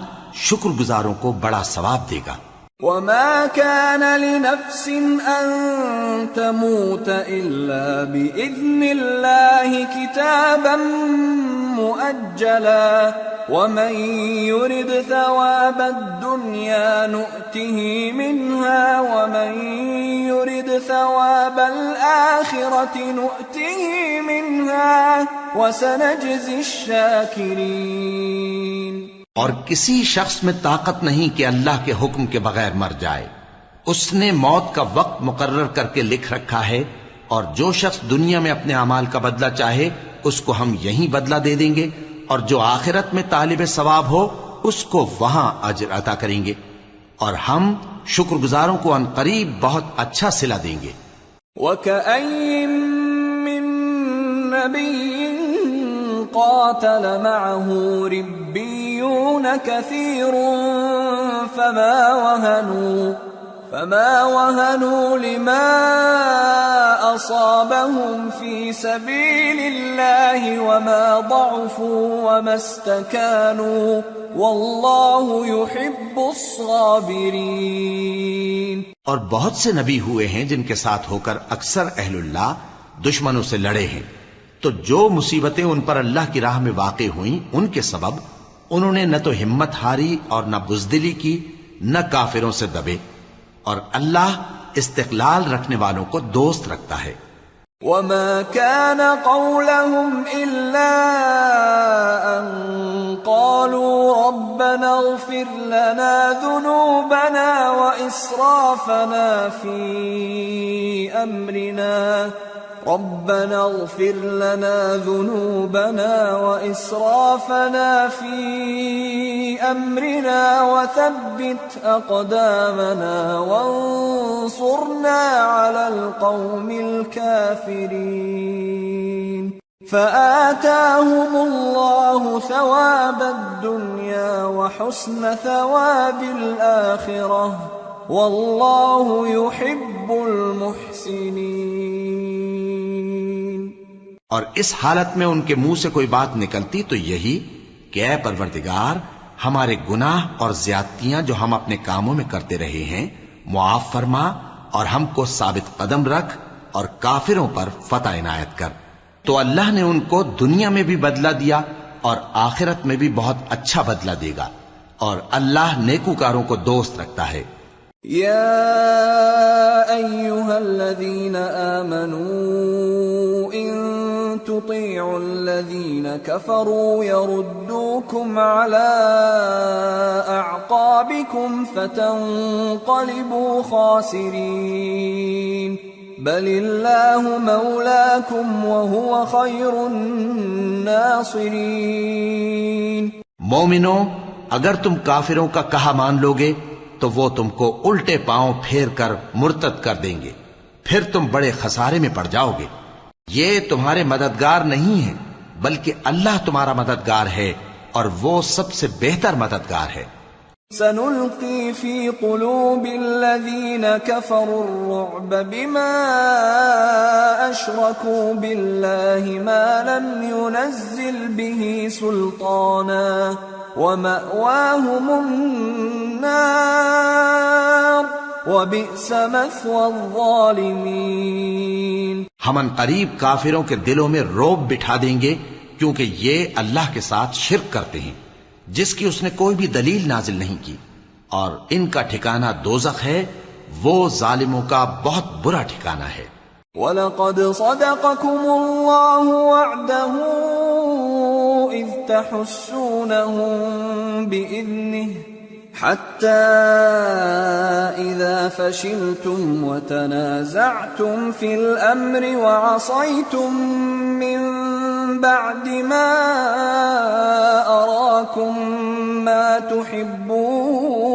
شکر گزاروں کو بڑا ثواب دے گا۔ وما كان لنفس أن تموت إلا بإذن الله كتابا مؤجلا ومن يرد ثواب الدنيا نؤته منها ومن يرد ثواب الآخرة نؤته منها وسنجزي الشاكرين۔ اور کسی شخص میں طاقت نہیں کہ اللہ کے حکم کے بغیر مر جائے، اس نے موت کا وقت مقرر کر کے لکھ رکھا ہے، اور جو شخص دنیا میں اپنے اعمال کا بدلہ چاہے اس کو ہم یہیں بدلہ دے دیں گے، اور جو آخرت میں طالب ثواب ہو اس کو وہاں اجر عطا کریں گے، اور ہم شکر گزاروں کو عن قریب بہت اچھا صلہ دیں گے۔ وَكَأَيٍّ مِّن نَّبِيٍّ قاتل معه ربيون كثير فما وهنوا لما أصابهم في سبيل الله وما ضعفوا وما استكانوا والله يحب الصابرين۔ اور بہت سے نبی ہوئے ہیں جن کے ساتھ ہو کر اکثر اہل اللہ دشمنوں سے لڑے ہیں، تو جو مصیبتیں ان پر اللہ کی راہ میں واقع ہوئیں ان کے سبب انہوں نے نہ تو ہمت ہاری اور نہ بزدلی کی، نہ کافروں سے دبے، اور اللہ استقلال رکھنے والوں کو دوست رکھتا ہے۔ وما كان قولهم إلا أن قالوا ربنا اغفر لنا ذنوبنا وإسرافنا في أمرنا ربنا اغفر لنا ذنوبنا وإسرافنا في أمرنا وثبت أقدامنا وانصرنا على القوم الكافرين فآتاهم الله ثواب الدنيا وحسن ثواب الآخرة والله يحب المحسنين۔ اور اس حالت میں ان کے منہ سے کوئی بات نکلتی تو یہی کہ اے پروردگار، ہمارے گناہ اور زیادتیاں جو ہم اپنے کاموں میں کرتے رہے ہیں معاف فرما، اور ہم کو ثابت قدم رکھ اور کافروں پر فتح عنایت کر۔ تو اللہ نے ان کو دنیا میں بھی بدلہ دیا اور آخرت میں بھی بہت اچھا بدلہ دے گا، اور اللہ نیکوکاروں کو دوست رکھتا ہے۔ يا أيها الذين آمنوا إن تطيعوا الذين كفروا يردوكم على أعقابكم فتنقلبوا خاسرين بل الله مولاكم وهو خير الناصرين۔ مومنو، اگر تم کافروں کا کہا مان لوگے تو وہ تم کو الٹے پاؤں پھیر کر مرتد کر دیں گے، پھر تم بڑے خسارے میں پڑ جاؤ گے۔ یہ تمہارے مددگار نہیں ہیں بلکہ اللہ تمہارا مددگار ہے، اور وہ سب سے بہتر مددگار ہے۔ سنلقي في قلوب الذين كفروا الرعب بما أشركوا بالله ما لم ينزل به سلطانا ومأواهم النار وبئس مثوى الظالمين۔ ہم ان قریب کافروں کے دلوں میں رعب بٹھا دیں گے، کیونکہ یہ اللہ کے ساتھ شرک کرتے ہیں جس کی اس نے کوئی بھی دلیل نازل نہیں کی، اور ان کا ٹھکانہ دوزخ ہے، وہ ظالموں کا بہت برا ٹھکانہ ہے۔ وَلَقَدْ صَدَقَكُمُ اللَّهُ وَعْدَهُ إِذْ تَحُسُّونَهُم بِإِذْنِهِ حَتَّى إِذَا فَشِلْتُمْ وَتَنَازَعْتُمْ فِي الْأَمْرِ وَعَصَيْتُمْ مِنْ بعد ما أراكم ما تحبون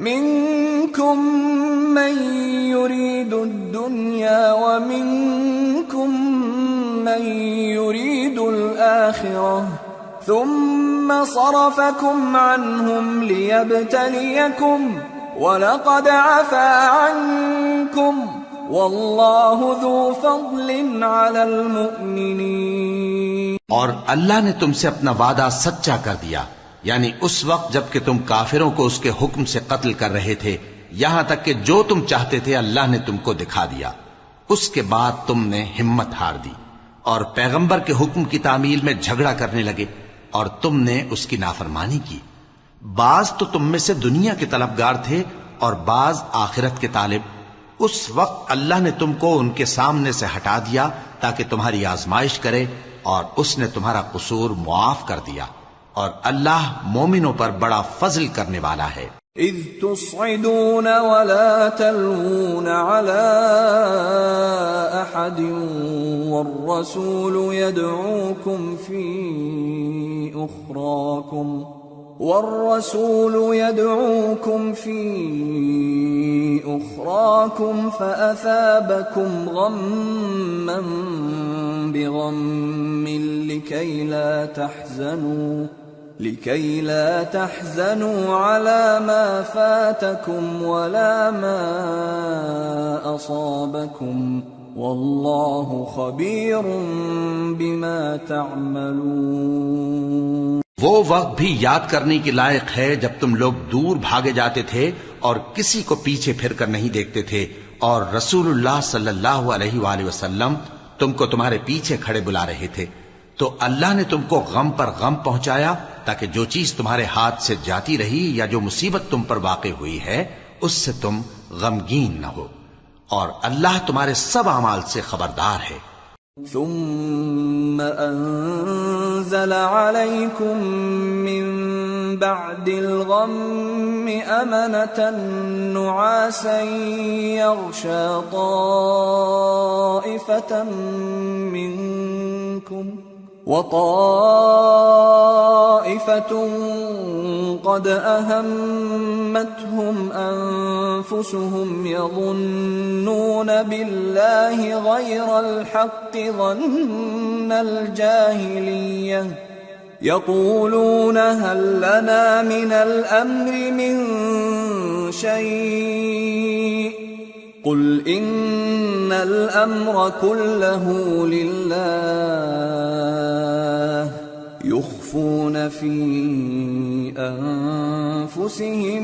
منكم من يريد الدنيا ومنكم من يريد الآخرة ثم صرفكم عنهم ليبتليكم وَلَقَدْ عَفَا عَنْكُمْ وَاللَّهُ ذُو فَضْلٍ عَلَى الْمُؤْمِنِينَ۔ اور اللہ نے تم سے اپنا وعدہ سچا کر دیا، یعنی اس وقت جب کہ تم کافروں کو اس کے حکم سے قتل کر رہے تھے، یہاں تک کہ جو تم چاہتے تھے اللہ نے تم کو دکھا دیا۔ اس کے بعد تم نے ہمت ہار دی اور پیغمبر کے حکم کی تعمیل میں جھگڑا کرنے لگے اور تم نے اس کی نافرمانی کی۔ بعض تو تم میں سے دنیا کے طلبگار تھے اور بعض آخرت کے طالب۔ اس وقت اللہ نے تم کو ان کے سامنے سے ہٹا دیا تاکہ تمہاری آزمائش کرے، اور اس نے تمہارا قصور معاف کر دیا، اور اللہ مومنوں پر بڑا فضل کرنے والا ہے۔ اذ تصعدون ولا تلوون على احد والرسول يدعوكم في أخراكم فأثابكم غما بغم لكي لا تحزنوا على ما فاتكم ولا ما أصابكم والله خبير بما تعملون۔ وہ وقت بھی یاد کرنے کے لائق ہے جب تم لوگ دور بھاگے جاتے تھے اور کسی کو پیچھے پھر کر نہیں دیکھتے تھے، اور رسول اللہ صلی اللہ علیہ وآلہ وسلم تم کو تمہارے پیچھے کھڑے بلا رہے تھے، تو اللہ نے تم کو غم پر غم پہنچایا تاکہ جو چیز تمہارے ہاتھ سے جاتی رہی یا جو مصیبت تم پر واقع ہوئی ہے اس سے تم غمگین نہ ہو، اور اللہ تمہارے سب اعمال سے خبردار ہے۔ ثم أنزل عليكم من بعد الغم أمنة نعاسا يغشى طائفة منكم وطائفة قد أهمتهم أنفسهم يظنون بالله غير الحق ظن الجاهلية يقولون هل لنا من الأمر من شيء قل إن الأمر كله لله يخفون في أنفسهم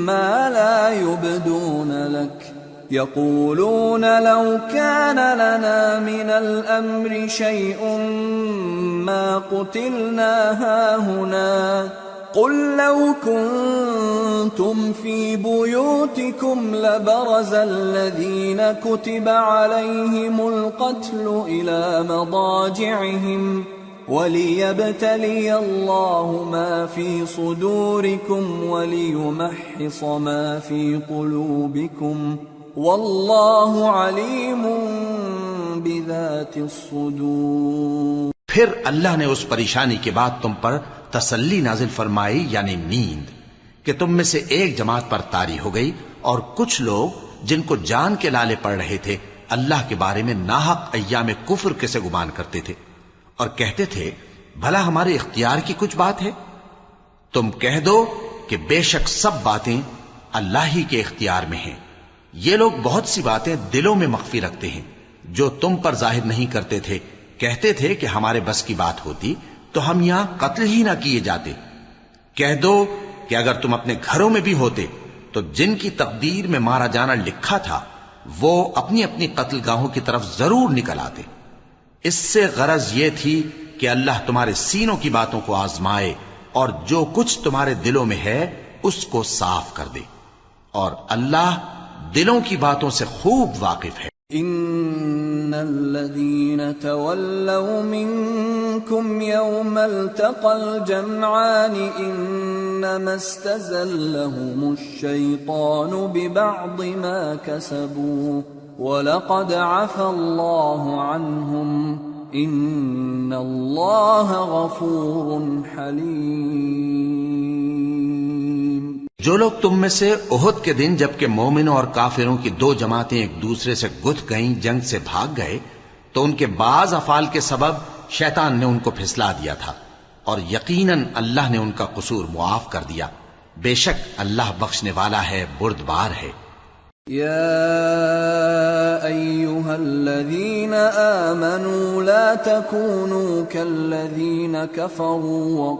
ما لا يبدون لك يقولون لو كان لنا من الأمر شيء ما قتلنا هاهنا قل لو كنتم في بيوتكم لبرز الذين كتب عليهم القتل إلى مضاجعهم وليبتلي الله ما في صدوركم وليمحص ما في قلوبكم والله عليم بذات الصدور۔ پھر اللہ نے اس پریشانی کے بعد تم پر تسلی نازل فرمائی، یعنی نیند، کہ تم میں سے ایک جماعت پر طاری ہو گئی، اور کچھ لوگ جن کو جان کے لالے پڑ رہے تھے اللہ کے بارے میں ناحق ایام کفر کے سے گمان کرتے تھے اور کہتے تھے بھلا ہمارے اختیار کی کچھ بات ہے؟ تم کہہ دو کہ بے شک سب باتیں اللہ ہی کے اختیار میں ہیں۔ یہ لوگ بہت سی باتیں دلوں میں مخفی رکھتے ہیں جو تم پر ظاہر نہیں کرتے تھے، کہتے تھے کہ ہمارے بس کی بات ہوتی تو ہم یہاں قتل ہی نہ کیے جاتے۔ کہہ دو کہ اگر تم اپنے گھروں میں بھی ہوتے تو جن کی تقدیر میں مارا جانا لکھا تھا وہ اپنی اپنی قتل گاہوں کی طرف ضرور نکل آتے۔ اس سے غرض یہ تھی کہ اللہ تمہارے سینوں کی باتوں کو آزمائے اور جو کچھ تمہارے دلوں میں ہے اس کو صاف کر دے، اور اللہ دلوں کی باتوں سے خوب واقف ہے۔ ان الذين تولوا منكم يوم التقى الجمعان انما استزلهم الشيطان ببعض ما كسبوا ولقد عفى الله عنهم ان الله غفور حليم۔ جو لوگ تم میں سے احد کے دن جبکہ مومنوں اور کافروں کی دو جماعتیں ایک دوسرے سے گتھ گئیں جنگ سے بھاگ گئے تو ان کے بعض افعال کے سبب شیطان نے ان کو پھسلا دیا تھا، اور یقیناً اللہ نے ان کا قصور معاف کر دیا، بے شک اللہ بخشنے والا ہے، بردبار ہے۔ يا أيها الذين آمنوا لا تكونوا كالذين كفروا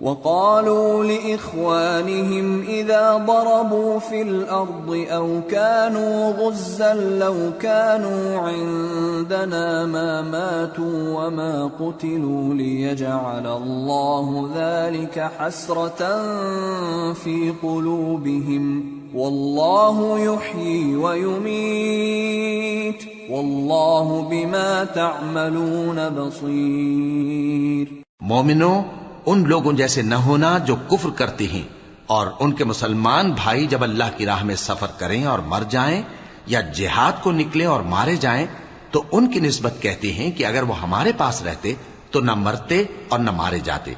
وقالوا لإخوانهم إذا ضربوا في الأرض أو كانوا غزا لو كانوا عندنا ما ماتوا وما قتلوا ليجعل الله ذلك حسرة في قلوبهم والله يحيي ويميت والله بما تعملون بصير۔ مومنوں، ان لوگوں جیسے نہ ہونا جو کفر کرتے ہیں، اور ان کے مسلمان بھائی جب اللہ کی راہ میں سفر کریں اور مر جائیں یا جہاد کو نکلیں اور مارے جائیں تو ان کی نسبت کہتے ہیں کہ اگر وہ ہمارے پاس رہتے تو نہ مرتے اور نہ مارے جاتے،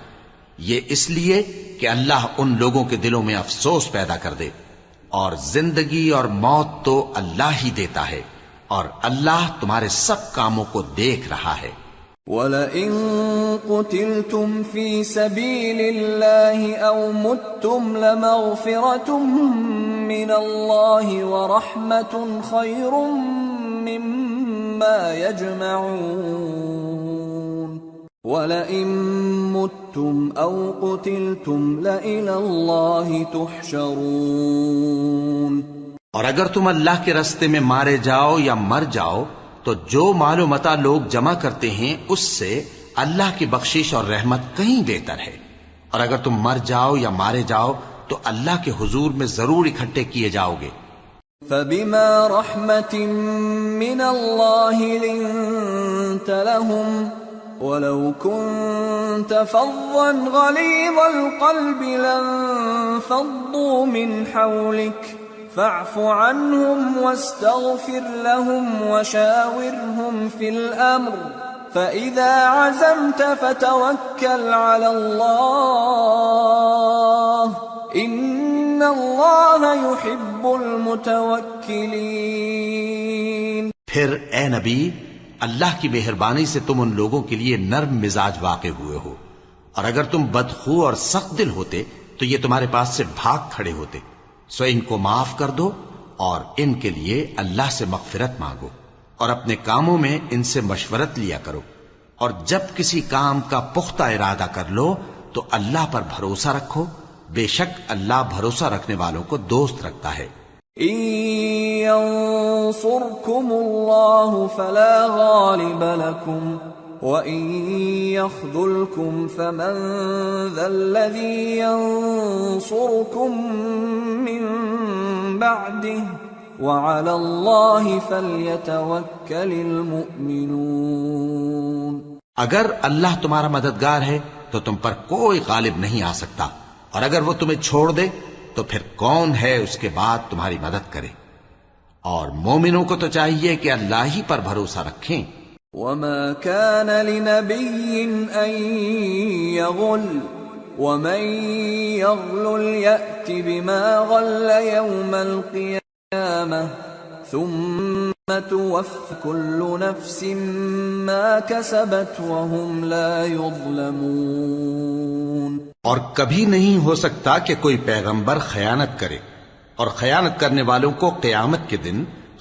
یہ اس لیے کہ اللہ ان لوگوں کے دلوں میں افسوس پیدا کر دے، اور زندگی اور موت تو اللہ ہی دیتا ہے، اور اللہ تمہارے سب کاموں کو دیکھ رہا ہے۔ وَلَئِن قُتِلْتُمْ فِي سَبِيلِ اللَّهِ أَوْ مُتُّمْ لَمَغْفِرَةٌ مِّنَ اللَّهِ وَرَحْمَةٌ خَيْرٌ مِّمَّا يَجْمَعُونَ وَلَئِن مُتُّمْ أَوْ قُتِلْتُمْ لَإِلَى اللَّهِ تُحْشَرُونَ۔ اور اگر تم اللہ کے راستے میں مارے جاؤ یا مر جاؤ تو جو مال و متاع لوگ جمع کرتے ہیں اس سے اللہ کی بخشش اور رحمت کہیں بہتر ہے، اور اگر تم مر جاؤ یا مارے جاؤ تو اللہ کے حضور میں ضرور اکٹھے کیے جاؤ گے۔ فَبِمَا رَحْمَةٍ مِّنَ اللَّهِ لِنتَ لَهُمْ وَلَوْ كُنتَ فَظًّا غَلِيظَ الْقَلْبِ لَانفَضُّوا مِنْ حَوْلِكَ فاعف عنهم واستغفر لهم وشاورهم في الأمر فإذا عزمت فتوكل على الله إن الله يحب المتوكلين۔ پھر اے نبی، اللہ کی مہربانی سے تم ان لوگوں کے لیے نرم مزاج واقع ہوئے ہو، اور اگر تم بدخو اور سخت دل ہوتے تو یہ تمہارے پاس سے بھاگ کھڑے ہوتے، سو ان کو معاف کر دو اور ان کے لیے اللہ سے مغفرت مانگو، اور اپنے کاموں میں ان سے مشورت لیا کرو، اور جب کسی کام کا پختہ ارادہ کر لو تو اللہ پر بھروسہ رکھو، بے شک اللہ بھروسہ رکھنے والوں کو دوست رکھتا ہے۔ إن ينصركم الله فلا غالب لكم وَإِن يَخْذُلْكُمْ فَمَنْ ذَا الَّذِي يَنصُرُكُمْ مِنْ بَعْدِهِ وَعَلَى اللَّهِ فَلْيَتَوَكَّلِ الْمُؤْمِنُونَ۔ اگر اللہ تمہارا مددگار ہے تو تم پر کوئی غالب نہیں آ سکتا، اور اگر وہ تمہیں چھوڑ دے تو پھر کون ہے اس کے بعد تمہاری مدد کرے، اور مومنوں کو تو چاہیے کہ اللہ ہی پر بھروسہ رکھیں۔ وَمَا كَانَ لِنَبِيٍّ أَن يَغُلَّ وَمَن يَغْلُلْ يَأْتِ بِمَا غَلَّ يَوْمَ الْقِيَامَةِ ثُمَّ تُوَفَّى كُلُّ نَفْسٍ مَا كَسَبَتْ وَهُمْ لَا يُظْلَمُونَ۔ اور کبھی نہیں ہو سکتا کہ کوئی پیغمبر خیانت کرے، اور خیانت کرنے والوں کو قیامت کے دن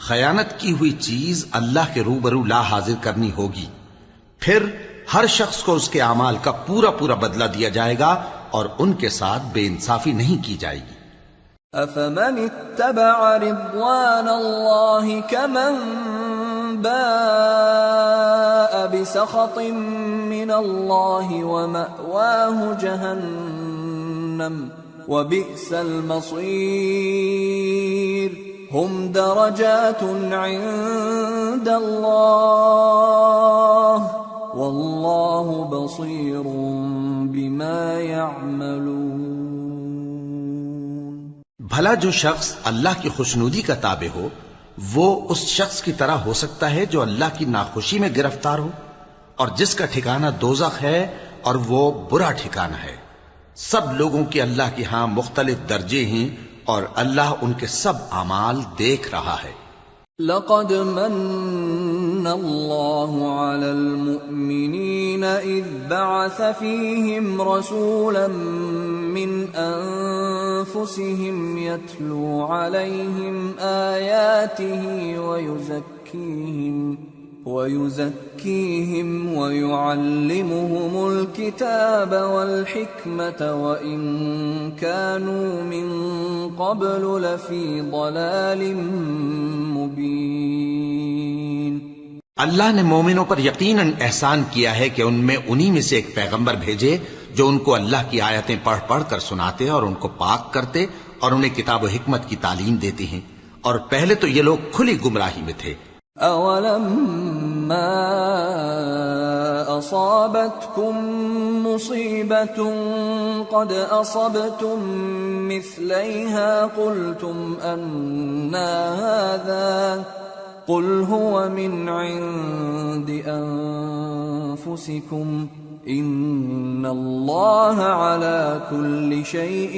خیانت کی ہوئی چیز اللہ کے روبرو لا حاضر کرنی ہوگی، پھر ہر شخص کو اس کے اعمال کا پورا پورا بدلہ دیا جائے گا، اور ان کے ساتھ بے انصافی نہیں کی جائے گی۔ أَفَمَنِ اتَّبَعَ رِضْوَانَ اللَّهِ كَمَنْ بَاءَ بِسَخَطٍ مِّنَ اللَّهِ وَمَأْوَاهُ جَهَنَّمُ وَبِئْسَ الْمَصِيرُ۔ هُمْ دَرَجَاتٌ عِندَ اللَّهِ وَاللَّهُ بَصِيرٌ بِمَا يَعْمَلُونَ۔ بھلا جو شخص اللہ کی خوشنودی کا تابع ہو وہ اس شخص کی طرح ہو سکتا ہے جو اللہ کی ناخوشی میں گرفتار ہو، اور جس کا ٹھکانہ دوزخ ہے اور وہ برا ٹھکانہ ہے۔ سب لوگوں کے اللہ کے ہاں مختلف درجے ہیں، اور اللہ ان کے سب اعمال دیکھ رہا ہے۔ لَقَدْ مَنَّ الله على المؤمنين إذ بعث فيهم رسولا من أنفسهم يتلو عليهم آياته ويزكيهم ويعلمهم الكتاب والحكمة وإن كانوا من قبل لفي ضلال مبين. اللہ نے مومنوں پر یقیناً احسان کیا ہے کہ ان میں انہی میں سے ایک پیغمبر بھیجے جو ان کو اللہ کی آیتیں پڑھ پڑھ کر سناتے اور ان کو پاک کرتے اور انہیں کتاب و حکمت کی تعلیم دیتے ہیں، اور پہلے تو یہ لوگ کھلی گمراہی میں تھے. أَوَلَمَّا أَصَابَتْكُم مُّصِيبَةٌ قَدْ أَصَبْتُم مِّثْلَيْهَا قُلْتُمْ أَنَّىٰ هَٰذَا قُلْ هُوَ مِنْ عِندِ أَنفُسِكُمْ إِنَّ اللَّهَ عَلَىٰ كُلِّ شَيْءٍ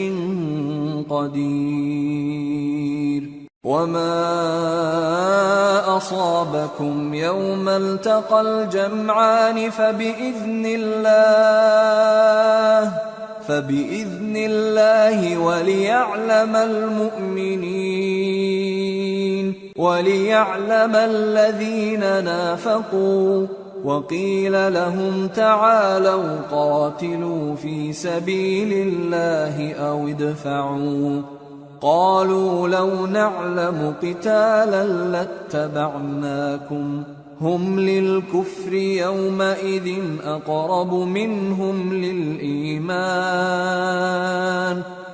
قَدِيرٌ. وَمَا أَصَابَكُمْ يَوْمَ الْتَقَى الْجَمْعَانِ فَبِإِذْنِ اللَّهِ وَلِيَعْلَمَ الَّذِينَ نَافَقُوا وَقِيلَ لَهُمْ تَعَالَوْا قَاتِلُوا فِي سَبِيلِ اللَّهِ أَوِ ادْفَعُوا قالوا لو نعلم قتالا لاتبعناكم هم للكفر يومئذ أقرب منهم للإيمان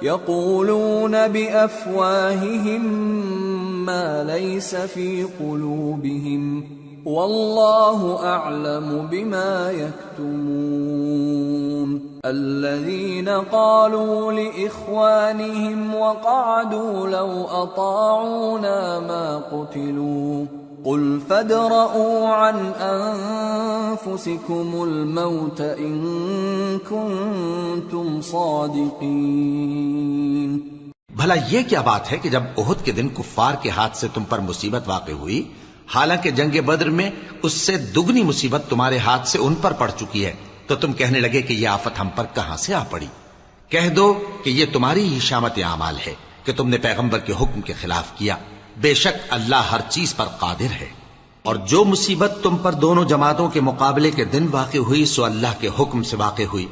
يقولون بأفواههم ما ليس في قلوبهم والله أعلم بما يكتمون. الذين قالوا لإخوانهم وقعدوا لو أطاعونا ما قتلوا قل فادرءوا عن أنفسكم الموت إن كنتم صادقين. بھلا یہ کیا بات ہے کہ جب احد کے دن کفار کے ہاتھ سے تم پر مصیبت واقع ہوئی، حالانکہ جنگ بدر میں اس سے دگنی مصیبت تمہارے ہاتھ سے ان پر پڑ چکی ہے، تو تم کہنے لگے کہ یہ آفت ہم پر کہاں سے آ پڑی؟ کہہ دو کہ یہ تمہاری ہی شامت اعمال ہے کہ تم نے پیغمبر کے حکم کے خلاف کیا. بے شک اللہ ہر چیز پر قادر ہے. اور جو مصیبت تم پر دونوں جماعتوں کے مقابلے کے دن واقع ہوئی سو اللہ کے حکم سے واقع ہوئی،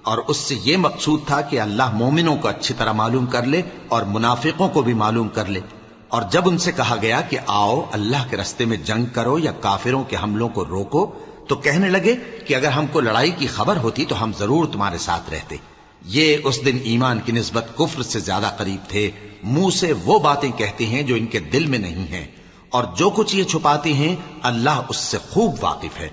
اور اس سے یہ مقصود تھا کہ اللہ مومنوں کو اچھی طرح معلوم کر لے اور منافقوں کو بھی معلوم کر لے. اور جب ان سے کہا گیا کہ آؤ اللہ کے رستے میں جنگ کرو یا کافروں کے حملوں کو روکو، تو کہنے لگے کہ اگر ہم کو لڑائی کی خبر ہوتی تو ہم ضرور تمہارے ساتھ رہتے. یہ اس دن ایمان کی نسبت کفر سے زیادہ قریب تھے. منہ سے وہ باتیں کہتے ہیں جو ان کے دل میں نہیں ہیں، اور جو کچھ یہ چھپاتے ہیں اللہ اس سے خوب واقف ہے.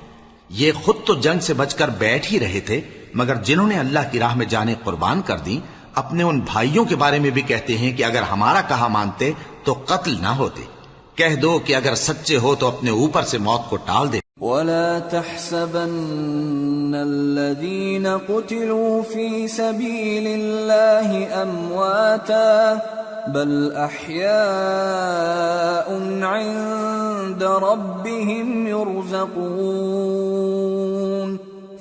یہ خود تو جنگ سے بچ کر بیٹھ ہی رہے تھے، مگر جنہوں نے اللہ کی راہ میں جانیں قربان کر دیں اپنے ان بھائیوں کے بارے میں بھی کہتے ہیں کہ اگر ہمارا کہا مانتے تو قتل نہ ہوتے. کہہ دو کہ اگر سچے ہو تو اپنے اوپر سے موت کو ٹال دے. وَلَا تَحْسَبَنَّ الَّذِينَ قُتِلُوا فِي سَبِيلِ اللَّهِ أَمْوَاتًا بَلْ أَحْيَاءٌ عِندَ رَبِّهِمْ يُرْزَقُونَ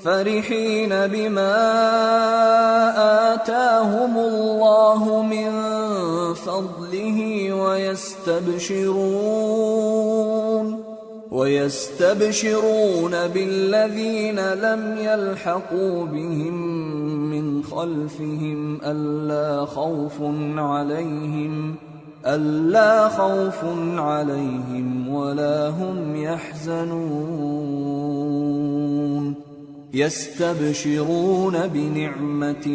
فَرِحِينَ بِمَا آتَاهُمُ اللَّهُ مِنْ فَضْلِهِ وَيَسْتَبْشِرُونَ بِالَّذِينَ لَمْ يَلْحَقُوا بِهِمْ مِنْ خَلْفِهِمْ أَلَّا خَوْفٌ عَلَيْهِمْ وَلَا هُمْ يَحْزَنُونَ. يَسْتَبْشِرُونَ بِنِعْمَةٍ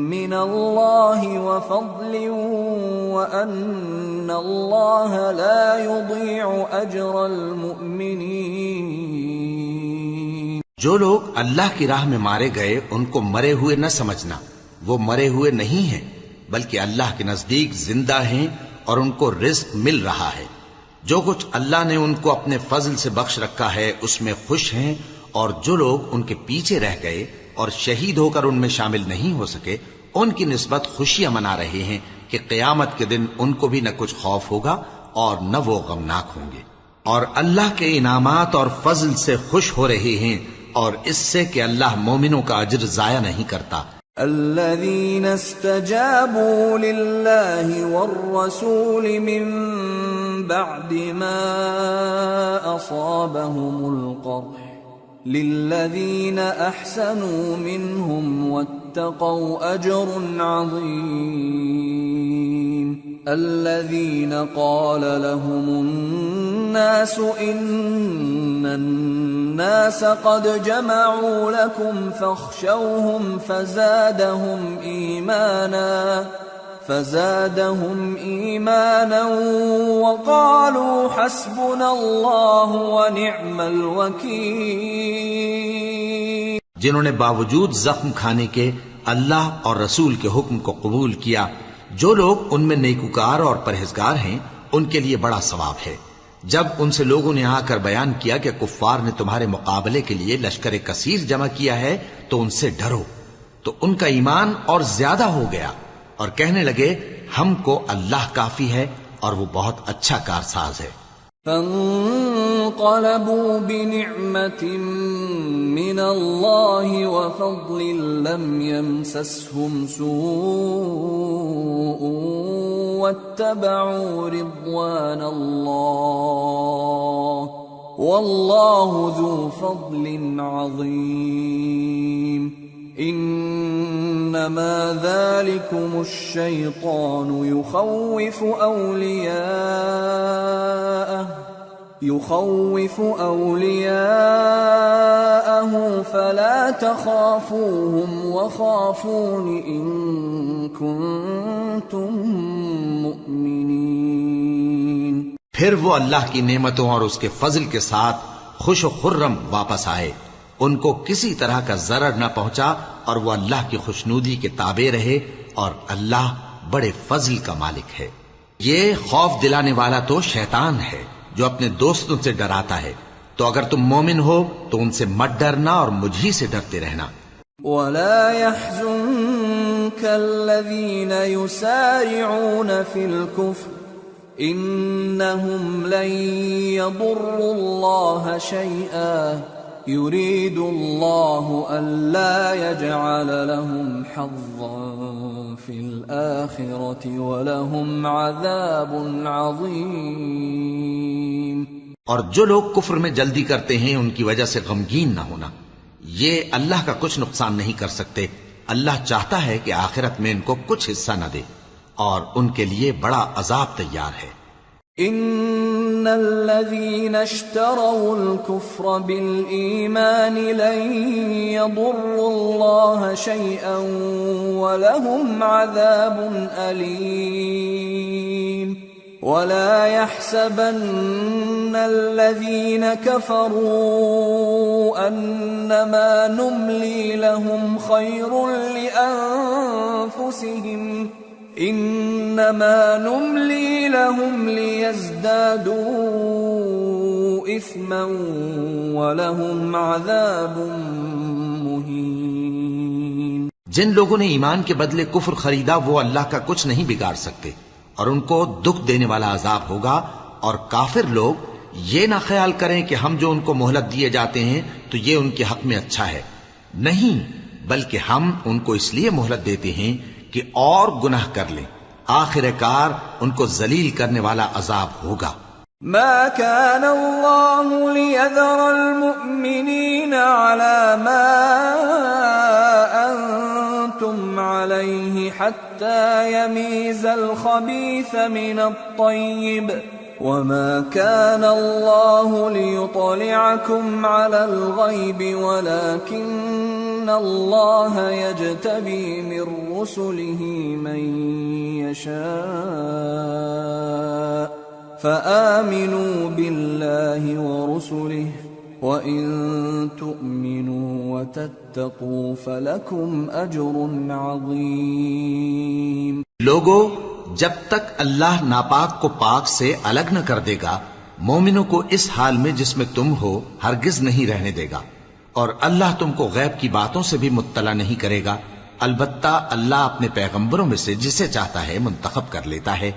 مِّنَ اللَّهِ وَفَضْلٍ وَأَنَّ اللَّهَ لَا يُضِيعُ أَجْرَ الْمُؤْمِنِينَ. جو لوگ اللہ کی راہ میں مارے گئے ان کو مرے ہوئے نہ سمجھنا، وہ مرے ہوئے نہیں ہیں بلکہ اللہ کے نزدیک زندہ ہیں اور ان کو رزق مل رہا ہے. جو کچھ اللہ نے ان کو اپنے فضل سے بخش رکھا ہے اس میں خوش ہیں، اور جو لوگ ان کے پیچھے رہ گئے اور شہید ہو کر ان میں شامل نہیں ہو سکے ان کی نسبت خوشیاں منا رہے ہیں کہ قیامت کے دن ان کو بھی نہ کچھ خوف ہوگا اور نہ وہ غمناک ہوں گے. اور اللہ کے انعامات اور فضل سے خوش ہو رہے ہیں، اور اس سے کہ اللہ مومنوں کا اجر ضائع نہیں کرتا۔ الذين استجابوا لله والرسول من بعد ما أصابهم القرح للذين أحسنوا منهم واتقوا أجر عظيم الذين قال لهم الناس إن الناس قد جمعوا لكم فاخشوهم فزادهم إيمانا وقالوا حسبنا الله ونعم الوكيل۔ جنہوں نے باوجود زخم کھانے کے اللہ اور رسول کے حکم کو قبول کیا، جو لوگ ان میں نیکوکار اور پرہیزگار ہیں ان کے لیے بڑا ثواب ہے۔ جب ان سے لوگوں نے آ کر بیان کیا کہ کفار نے تمہارے مقابلے کے لیے لشکر کثیر جمع کیا ہے تو ان سے ڈرو، تو ان کا ایمان اور زیادہ ہو گیا اور کہنے لگے ہم کو اللہ کافی ہے اور وہ بہت اچھا کارساز ہے۔ فانقلبوا بنعمة من الله وفضل لم يمسسهم سوء واتبعوا رضوان الله والله ذو فضل عظيم۔ انما ذلكم الشيطان يخوف أولياءه فلا تخافوهم وخافون إن كنتم مؤمنين۔ پھر وہ اللہ کی نعمتوں اور اس کے فضل کے ساتھ خوش و خرم واپس آئے، ان کو کسی طرح کا ضرر نہ پہنچا اور وہ اللہ کی خوشنودی کے تابع رہے، اور اللہ بڑے فضل کا مالک ہے۔ یہ خوف دلانے والا تو شیطان ہے جو اپنے دوستوں سے ڈراتا ہے، تو اگر تم مومن ہو تو ان سے مت ڈرنا اور مجھ ہی سے ڈرتے رہنا۔ وَلَا يَحْزُنكَ الَّذِينَ يُسَارِعُونَ فِي الْكُفْرِ إِنَّهُمْ لَن يَضُرُّوا اللَّهَ شَيْئًا يُرِيدُ اللَّهُ أَلَّا يَجْعَلَ لَهُمْ حَظًّا فِي الْآخِرَةِ وَلَهُمْ عَذَابٌ عَظِيمٌ۔ اور جو لوگ کفر میں جلدی کرتے ہیں ان کی وجہ سے غمگین نہ ہونا، یہ اللہ کا کچھ نقصان نہیں کر سکتے۔ اللہ چاہتا ہے کہ آخرت میں ان کو کچھ حصہ نہ دے، اور ان کے لیے بڑا عذاب تیار ہے۔ ان الذين اشتروا الكفر بالإيمان لن يضروا الله شيئا ولهم عذاب أليم ولا يحسبن الذين كفروا أنما نملي لهم خير لأنفسهم انما نملی لهم لیزدادوا اثما ولهم عذاب مہین۔ جن لوگوں نے ایمان کے بدلے کفر خریدا وہ اللہ کا کچھ نہیں بگاڑ سکتے، اور ان کو دکھ دینے والا عذاب ہوگا۔ اور کافر لوگ یہ نہ خیال کریں کہ ہم جو ان کو مہلت دیے جاتے ہیں تو یہ ان کے حق میں اچھا ہے، نہیں، بلکہ ہم ان کو اس لیے مہلت دیتے ہیں کہ اور گناہ کر لیں، آخر کار ان کو ذلیل کرنے والا عذاب ہوگا۔ ما كان الله ليذر المؤمنين على ما أنتم عليه حتى يميز الخبيث من الطيب وما كان الله ليطلعكم على الغيب ولكن الله يجتبي من رسله من يشاء فآمنوا بالله ورسله وإن تؤمنوا وتتقوا فلكم أجر عظيم۔ لوگو، جب تک اللہ ناپاک کو پاک سے الگ نہ کر دے گا، مومنوں کو اس حال میں جس میں تم ہو ہرگز نہیں رہنے دے گا، اور اللہ تم کو غیب کی باتوں سے بھی مطلع نہیں کرے گا۔ البتہ اللہ اپنے پیغمبروں میں سے جسے چاہتا ہے منتخب کر لیتا ہے،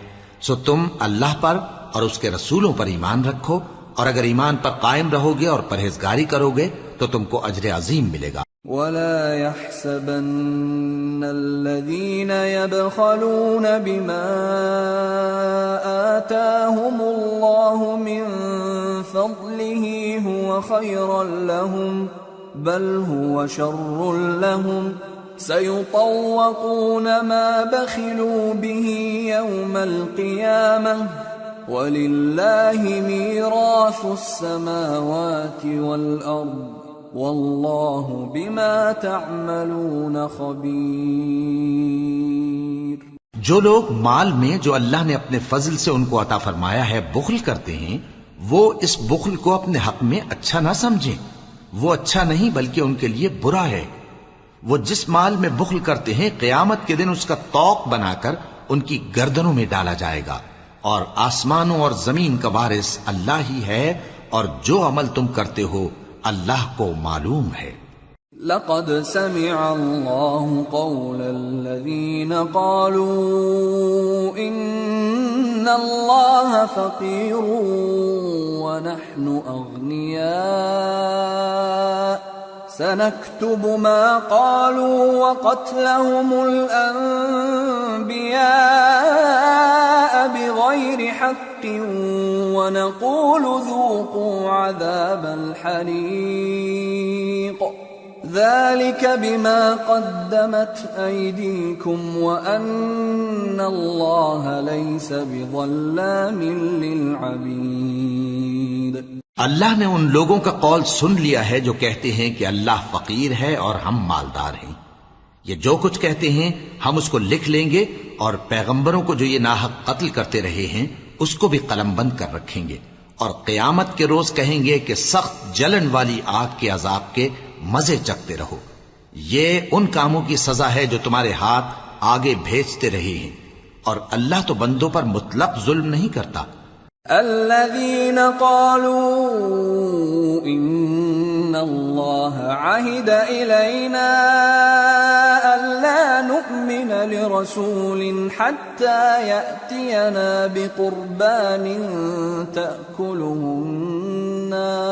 سو تم اللہ پر اور اس کے رسولوں پر ایمان رکھو اور اگر ایمان پر قائم رہو گے اور پرہیزگاری کرو گے تو تم کو اجر عظیم ملے گا۔ ولا يحسبن الذين يبخلون بما آتاهم الله من فضله هو خيرا لهم بل هو شر لهم سيطوقون ما بخلوا به يوم القيامة وَلِلَّهِ مِيرَاثُ السَّمَاوَاتِ وَالْأَرْضِ وَاللَّهُ بِمَا تَعْمَلُونَ خَبِيرٌ۔ جو لوگ مال میں جو اللہ نے اپنے فضل سے ان کو عطا فرمایا ہے بخل کرتے ہیں، وہ اس بخل کو اپنے حق میں اچھا نہ سمجھیں، وہ اچھا نہیں بلکہ ان کے لیے برا ہے۔ وہ جس مال میں بخل کرتے ہیں قیامت کے دن اس کا طوق بنا کر ان کی گردنوں میں ڈالا جائے گا، اور آسمانوں اور زمین کا وارث اللہ ہی ہے، اور جو عمل تم کرتے ہو اللہ کو معلوم ہے۔ لقد سمع الله قول الذين قالوا إن الله فقير ونحن أغنياء سنكتب ما قالوا وقتلهم الأنبياء بغير حق ونقول ذوقوا عذاب الحريق ذلك بما قدمت أيديكم وأن الله ليس بظلام للعبيد۔ اللہ نے ان لوگوں کا قول سن لیا ہے جو کہتے ہیں کہ اللہ فقیر ہے اور ہم مالدار ہیں۔ یہ جو کچھ کہتے ہیں ہم اس کو لکھ لیں گے، اور پیغمبروں کو جو یہ ناحق قتل کرتے رہے ہیں اس کو بھی قلم بند کر رکھیں گے، اور قیامت کے روز کہیں گے کہ سخت جلن والی آگ کے عذاب کے مزے چکھتے رہو۔ یہ ان کاموں کی سزا ہے جو تمہارے ہاتھ آگے بھیجتے رہے ہیں، اور اللہ تو بندوں پر مطلق ظلم نہیں کرتا۔ الذين قالوا إن الله عهد إلينا ألا نؤمن لرسول حتى يأتينا بقربان تأكله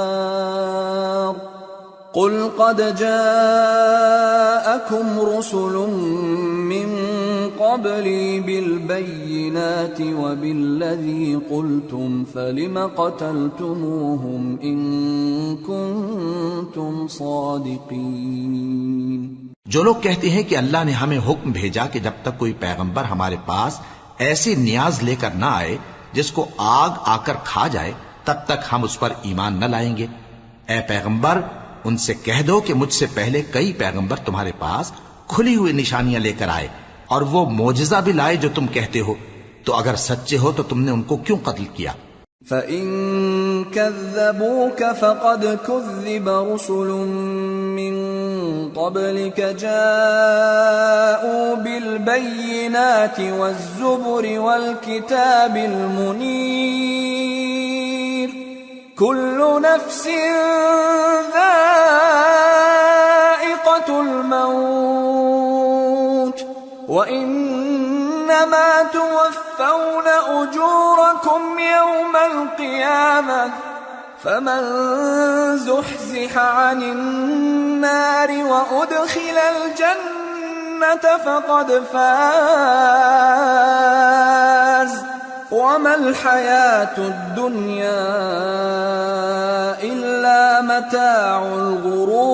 النار قل قد جاءكم رسل من قبلي بالبينات وبالذي قلتم فلم قتلتموهم إن كنتم صادقين۔ جو لوگ کہتے ہیں کہ اللہ نے ہمیں حکم بھیجا کہ جب تک کوئی پیغمبر ہمارے پاس ایسی نیاز لے کر نہ آئے جس کو آگ آ کر کھا جائے تب تک ہم اس پر ایمان نہ لائیں گے۔ اے پیغمبر ان سے کہہ دو کہ مجھ سے پہلے کئی پیغمبر تمہارے پاس کھلی ہوئی نشانیاں لے کر آئے اور وہ معجزہ بھی لائے جو تم کہتے ہو، تو اگر سچے ہو تو تم نے ان کو کیوں قتل کیا؟ فَإِن كَذَّبُوكَ فَقَدْ كُذِّبَ رُسُلٌ مِّن قَبْلِكَ جَاءُوا بِالْبَيِّنَاتِ وَالزُّبُرِ وَالْكِتَابِ الْمُنِيرِ كُلُّ نَفْسٍ ذَائِقَةُ الْمَوْتِ وَإِنَّمَا تُوَفَّوْنَ أُجُورَكُمْ يَوْمَ الْقِيَامَةِ فَمَنْ زُحْزِحَ عَنِ النَّارِ وَأُدْخِلَ الْجَنَّةَ فَقَدْ فَازَ وَمَا الْحَيَاةُ الدُّنْيَا إِلَّا مَتَاعُ الْغُرُورِ۔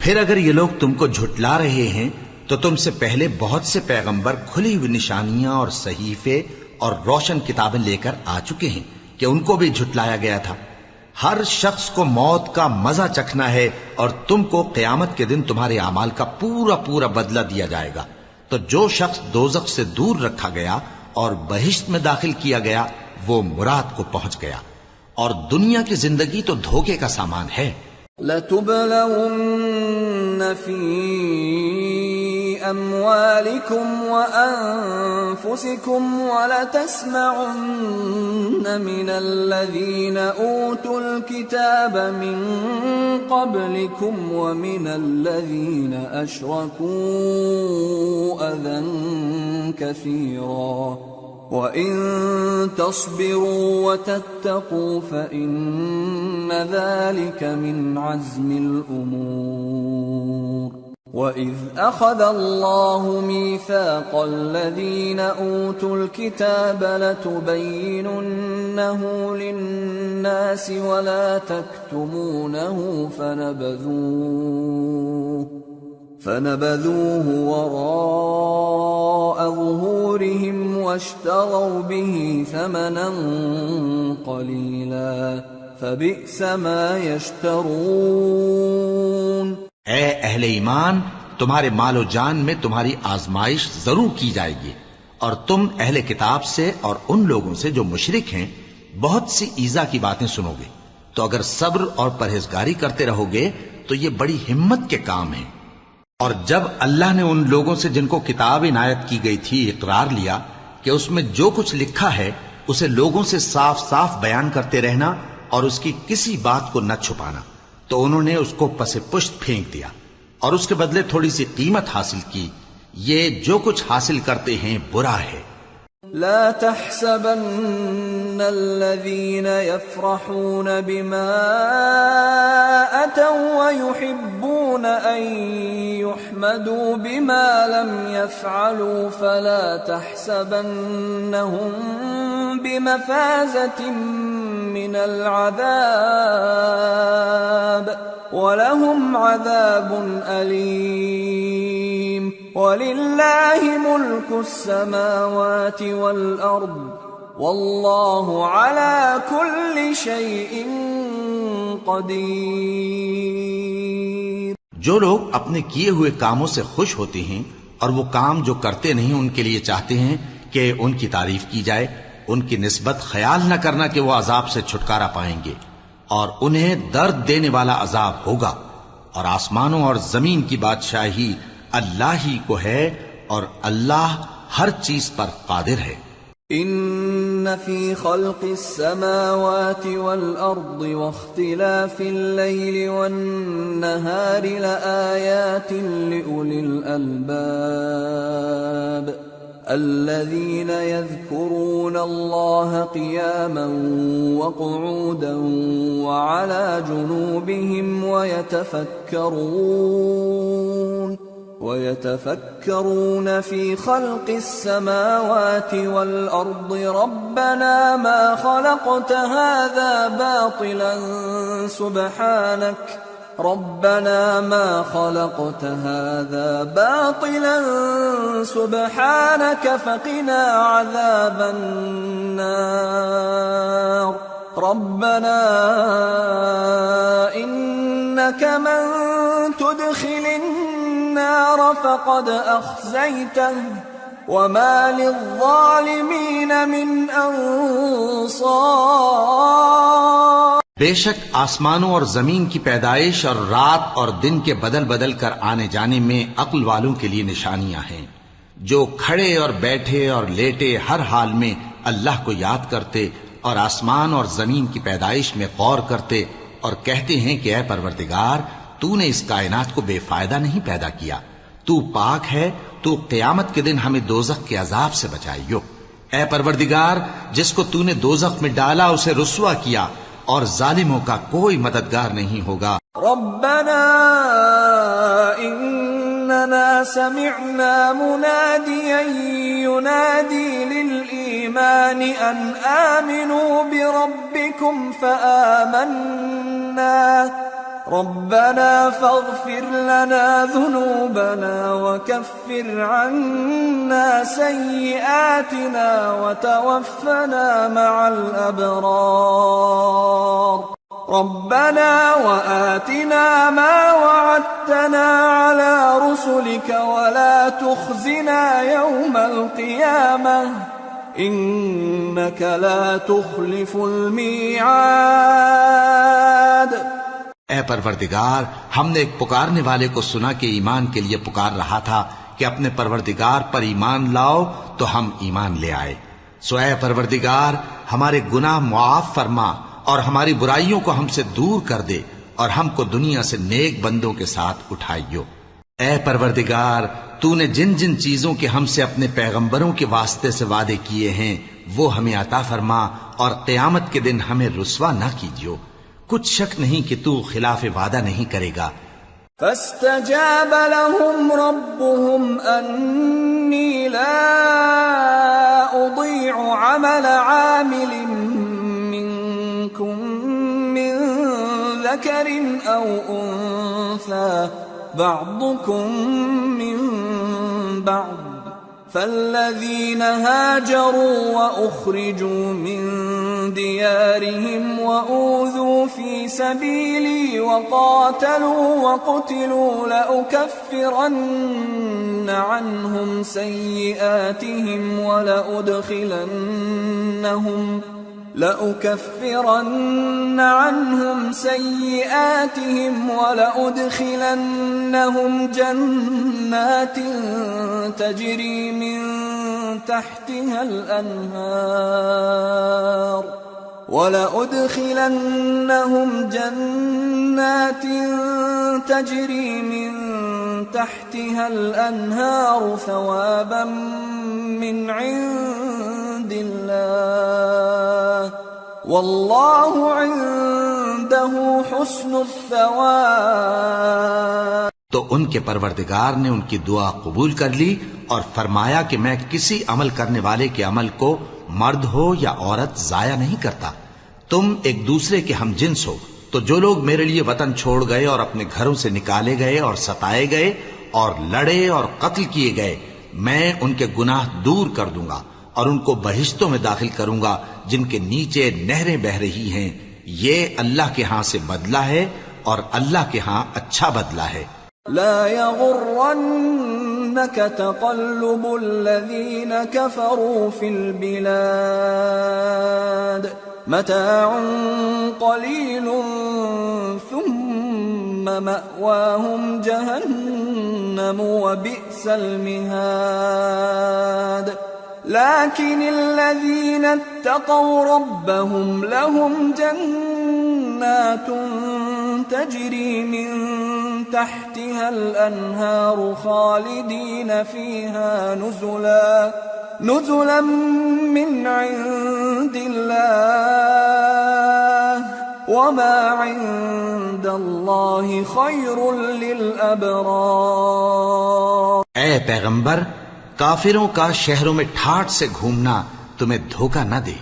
پھر اگر یہ لوگ تم کو جھٹلا رہے ہیں تو تم سے پہلے بہت سے پیغمبر کھلی ہوئی نشانیاں اور صحیفے اور روشن کتابیں لے کر آ چکے ہیں کہ ان کو بھی جھٹلایا گیا تھا۔ ہر شخص کو موت کا مزہ چکھنا ہے، اور تم کو قیامت کے دن تمہارے اعمال کا پورا پورا بدلہ دیا جائے گا۔ تو جو شخص دوزخ سے دور رکھا گیا اور بہشت میں داخل کیا گیا وہ مراد کو پہنچ گیا، اور دنیا کی زندگی تو دھوکے کا سامان ہے۔ لَتُبْلَوُنَّ فِي أَمْوَالِكُمْ وَأَنفُسِكُمْ وَلَتَسْمَعُنَّ مِنَ الَّذِينَ أُوتُوا الْكِتَابَ مِنْ قَبْلِكُمْ وَمِنَ الَّذِينَ أَشْرَكُوا أَذًى كَثِيرًا وَإِن تَصْبِرُوا وَتَتَّقُوا فَإِنَّ ذَلِكَ مِنْ عَزْمِ الْأُمُورِ وَإِذْ أَخَذَ اللَّهُ مِيثَاقَ الَّذِينَ أُوتُوا الْكِتَابَ لَتُبَيِّنُنَّهُ لِلنَّاسِ وَلَا تَكْتُمُونَهُ فنبذوه وراء ظهورهم واشتروا به ثمنا قليلا فبئس ما يشترون۔ اے اہل ایمان، تمہارے مال و جان میں تمہاری آزمائش ضرور کی جائے گی، اور تم اہل کتاب سے اور ان لوگوں سے جو مشرک ہیں بہت سی ایذا کی باتیں سنو گے، تو اگر صبر اور پرہیزگاری کرتے رہو گے تو یہ بڑی ہمت کے کام ہیں۔ اور جب اللہ نے ان لوگوں سے جن کو کتاب عنایت کی گئی تھی اقرار لیا کہ اس میں جو کچھ لکھا ہے اسے لوگوں سے صاف صاف بیان کرتے رہنا اور اس کی کسی بات کو نہ چھپانا، تو انہوں نے اس کو پس پشت پھینک دیا اور اس کے بدلے تھوڑی سی قیمت حاصل کی۔ یہ جو کچھ حاصل کرتے ہیں برا ہے۔ لا تحسبن الذين يفرحون بما أتوا ويحبون أن يحمدوا بما لم يفعلوا فلا تحسبنهم بمفازة من العذاب وَلَهُمْ عَذَابٌ أَلِيمٌ وَلِلَّهِ مُلْكُ السَّمَاوَاتِ وَالْأَرْضِ وَاللَّهُ عَلَى كُلِّ شَيْءٍ قَدِيرٌ۔ جو لوگ اپنے کیے ہوئے کاموں سے خوش ہوتے ہیں اور وہ کام جو کرتے نہیں ان کے لیے چاہتے ہیں کہ ان کی تعریف کی جائے، ان کی نسبت خیال نہ کرنا کہ وہ عذاب سے چھٹکارا پائیں گے، اور انہیں درد دینے والا عذاب ہوگا۔ اور آسمانوں اور زمین کی بادشاہی اللہ ہی کو ہے، اور اللہ ہر چیز پر قادر ہے۔ ان فی خلق السماوات والارض واختلاف الليل والنهار لآیات لأولی الالباب الذين يذكرون الله قياما وقعودا وعلى جنوبهم ويتفكرون في خلق السماوات والأرض ربنا ما خلقت هذا باطلا سبحانك فقنا عذاب النار ربنا إنك من تدخل النار فقد أخزيته وما للظالمين من أنصار۔ بے شک آسمانوں اور زمین کی پیدائش اور رات اور دن کے بدل بدل کر آنے جانے میں عقل والوں کے لیے نشانیاں ہیں، جو کھڑے اور بیٹھے اور لیٹے ہر حال میں اللہ کو یاد کرتے اور آسمان اور زمین کی پیدائش میں غور کرتے اور کہتے ہیں کہ اے پروردگار، تو نے اس کائنات کو بے فائدہ نہیں پیدا کیا، تو پاک ہے، تو قیامت کے دن ہمیں دوزخ کے عذاب سے بچائیو۔ اے پروردگار، جس کو تو نے دوزخ میں ڈالا اسے رسوا کیا، اور ظالموں کا کوئی مددگار نہیں ہوگا۔ ربنا اننا سمعنا مناديا ينادي للإيمان ان آمنوا بربكم فآمنا ربنا فاغفر لنا ذنوبنا وكفر عنا سيئاتنا وتوفنا مع الأبرار ربنا وآتنا ما وعدتنا على رسلك ولا تخزنا يوم القيامة إنك لا تخلف الميعاد۔ اے پروردگار، ہم نے ایک پکارنے والے کو سنا کہ ایمان کے لیے پکار رہا تھا کہ اپنے پروردگار پر ایمان لاؤ، تو ہم ایمان لے آئے۔ سو اے پروردگار، ہمارے گناہ معاف فرما اور ہماری برائیوں کو ہم سے دور کر دے، اور ہم کو دنیا سے نیک بندوں کے ساتھ اٹھائیو۔ اے پروردگار، تو نے جن جن چیزوں کے ہم سے اپنے پیغمبروں کے واسطے سے وعدے کیے ہیں وہ ہمیں عطا فرما، اور قیامت کے دن ہمیں رسوا نہ کیجیو۔ کچھ شک نہیں کہ تو خلاف وعدہ نہیں کرے گا۔ فاستجاب لهم ربهم أني لا أضيع عمل عامل منكم من ذكر أو أنثى بعضكم من بعض، فالذين هاجروا وأخرجوا من ديارهم وأوذوا في سبيلي وقاتلوا وقتلوا لأكفرن عنهم سيئاتهم ولأدخلنهم جنات تجري من تحتها الأنهار ثوابا من عند الله والله عنده حسن الثواب۔ تو ان کے پروردگار نے ان کی دعا قبول کر لی اور فرمایا کہ میں کسی عمل کرنے والے کے عمل کو مرد ہو یا عورت ضائع نہیں کرتا۔ تم ایک دوسرے کے ہم جنس ہو، تو جو لوگ میرے لیے وطن چھوڑ گئے اور اپنے گھروں سے نکالے گئے اور ستائے گئے اور لڑے اور قتل کیے گئے، میں ان کے گناہ دور کر دوں گا اور ان کو بہشتوں میں داخل کروں گا جن کے نیچے نہریں بہہ رہی ہیں۔ یہ اللہ کے ہاں سے بدلہ ہے اور اللہ کے ہاں اچھا بدلہ ہے۔ لا يغرنك تقلب الذين كفروا في البلاد متاع قليل ثم مأواهم جهنم وبئس المهاد لكن الذين اتقوا ربهم لهم جنات تجري من تحتها الأنهار خالدين فيها نزلا من عند الله وما عند الله خير للأبرار۔ اے پیغمبر، کافروں کا شہروں میں ٹھاٹھ سے گھومنا تمہیں دھوکہ نہ دے۔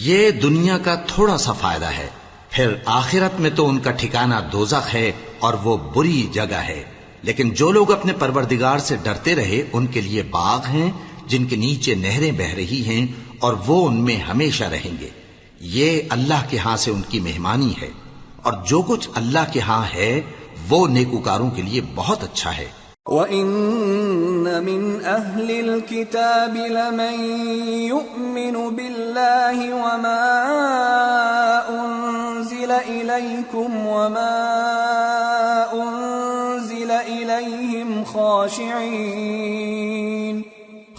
یہ دنیا کا تھوڑا سا فائدہ ہے، پھر آخرت میں تو ان کا ٹھکانہ دوزخ ہے اور وہ بری جگہ ہے۔ لیکن جو لوگ اپنے پروردگار سے ڈرتے رہے ان کے لیے باغ ہیں جن کے نیچے نہریں بہ رہی ہیں اور وہ ان میں ہمیشہ رہیں گے۔ یہ اللہ کے ہاں سے ان کی مہمانی ہے، اور جو کچھ اللہ کے ہاں ہے وہ نیکوکاروں کے لیے بہت اچھا ہے۔ وَإِنَّ مِنْ أَهْلِ الْكِتَابِ لَمَنْ يُؤْمِنُ بِاللَّهِ وَمَا أُنْزِلَ إِلَيْكُمْ وَمَا أُنْزِلَ إِلَيْهِمْ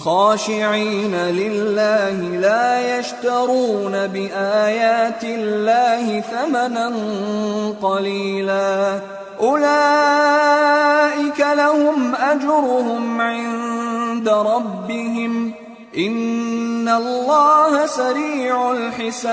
خاشعين لله لا يشترون بآيات الله ثمنا قليلا أولئك لهم أجرهم عند ربهم إن الله سريع الحساب۔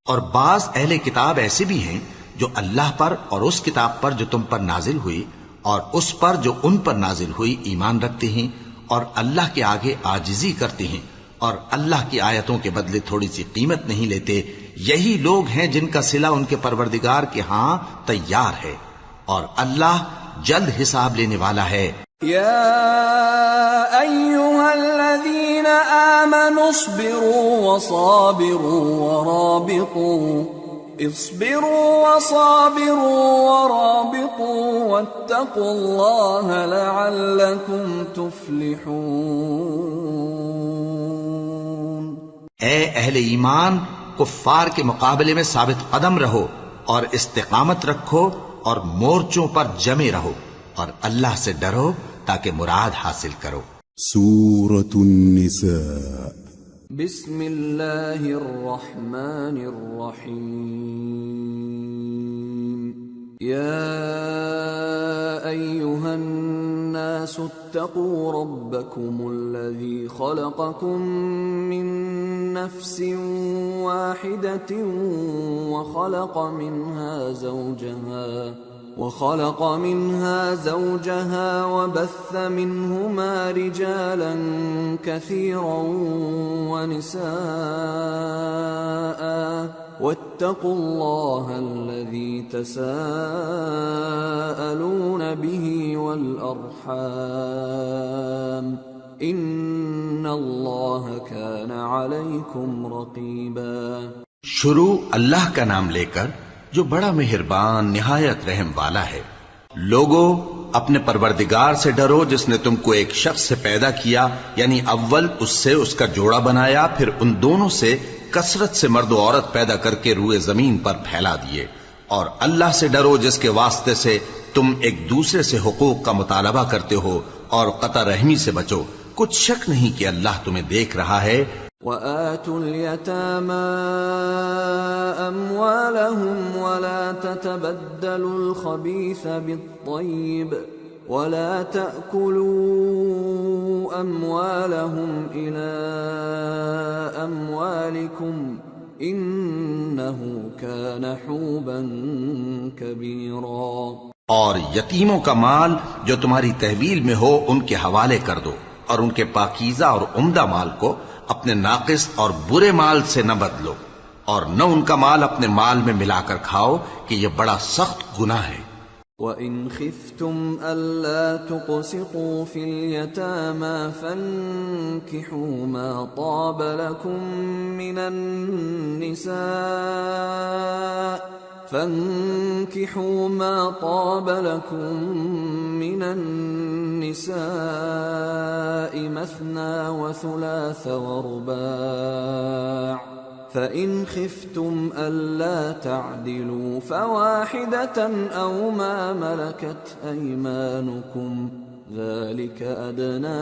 اور بعض اہل کتاب ایسے بھی ہیں جو اللہ پر اور اس کتاب پر جو تم پر نازل ہوئی اور اس پر جو ان پر نازل ہوئی ایمان رکھتے ہیں اور اللہ کے آگے عاجزی کرتے ہیں اور اللہ کی آیتوں کے بدلے تھوڑی سی قیمت نہیں لیتے۔ یہی لوگ ہیں جن کا صلہ ان کے پروردگار کے ہاں تیار ہے، اور اللہ جلد حساب لینے والا ہے۔ یا ایھا الذین آمنوا اصبروا وصابروا ورابطوا واتقوا اللہ لعلکم تفلحون۔ اے اہل ایمان، کفار کے مقابلے میں ثابت قدم رہو اور استقامت رکھو اور مورچوں پر جمے رہو اور اللہ سے ڈرو تاکہ مراد حاصل کرو۔ سورة النساء۔ بسم اللہ الرحمن الرحیم۔ الرحمن الرحیم۔ الرحمن الرحیم۔ الرحمن الرحیم۔ الرحمن الرحیم۔ الرحمن الرحیم۔ الرحمن الرحیم۔ الرحمن الرحیم۔ الرحمن الرحیم۔ الرحمن الرحیم۔ الرحمن الرحیم۔ الرحمن الرحیم۔ الرحمن الرحیم۔ الرحیم۔ يا أيها الناس اتقوا ربكم الذي خلقكم من نفس واحدة وخلق منها زوجها وبث منهما رجالا كثيرا ونساء واتقوا الله الذي تساءلون به والأرحام ان اللہ كان عليكم رقيبا۔ شروع اللہ کا نام لے کر جو بڑا مہربان نہایت رحم والا ہے۔ لوگو اپنے پروردگار سے ڈرو جس نے تم کو ایک شخص سے پیدا کیا، یعنی اول اس سے اس کا جوڑا بنایا، پھر ان دونوں سے کثرت سے مرد و عورت پیدا کر کے روئے زمین پر پھیلا دیے، اور اللہ سے ڈرو جس کے واسطے سے تم ایک دوسرے سے حقوق کا مطالبہ کرتے ہو، اور قطع رحمی سے بچو، کچھ شک نہیں کہ اللہ تمہیں دیکھ رہا ہے۔ وَآتُوا الْيَتَامَى أَمْوَالَهُمْ وَلَا تَتَبَدَّلُوا الْخَبِيثَ بِالطَّيِّبِ وَلَا تَأْكُلُوا أَمْوَالَهُمْ إِلَىٰ أَمْوَالِكُمْ إِنَّهُ كَانَ حُوبًا كَبِيرًا۔ اور یتیموں کا مال جو تمہاری تحویل میں ہو ان کے حوالے کر دو، اور ان کے پاکیزہ اور عمدہ مال کو اپنے ناقص اور برے مال سے نہ بدلو، اور نہ ان کا مال اپنے مال میں ملا کر کھاؤ کہ یہ بڑا سخت گناہ ہے۔ وَإِنْ خِفْتُمْ أَلَّا تُقْسِطُوا فِي الْيَتَامَى فَانكِحُوا مَا طَابَ لَكُم من النساء مثنى وثلاث ورباع فإن خفتم ألا تعدلوا فواحدة أو ما ملكت أيمانكم ذلك أدنى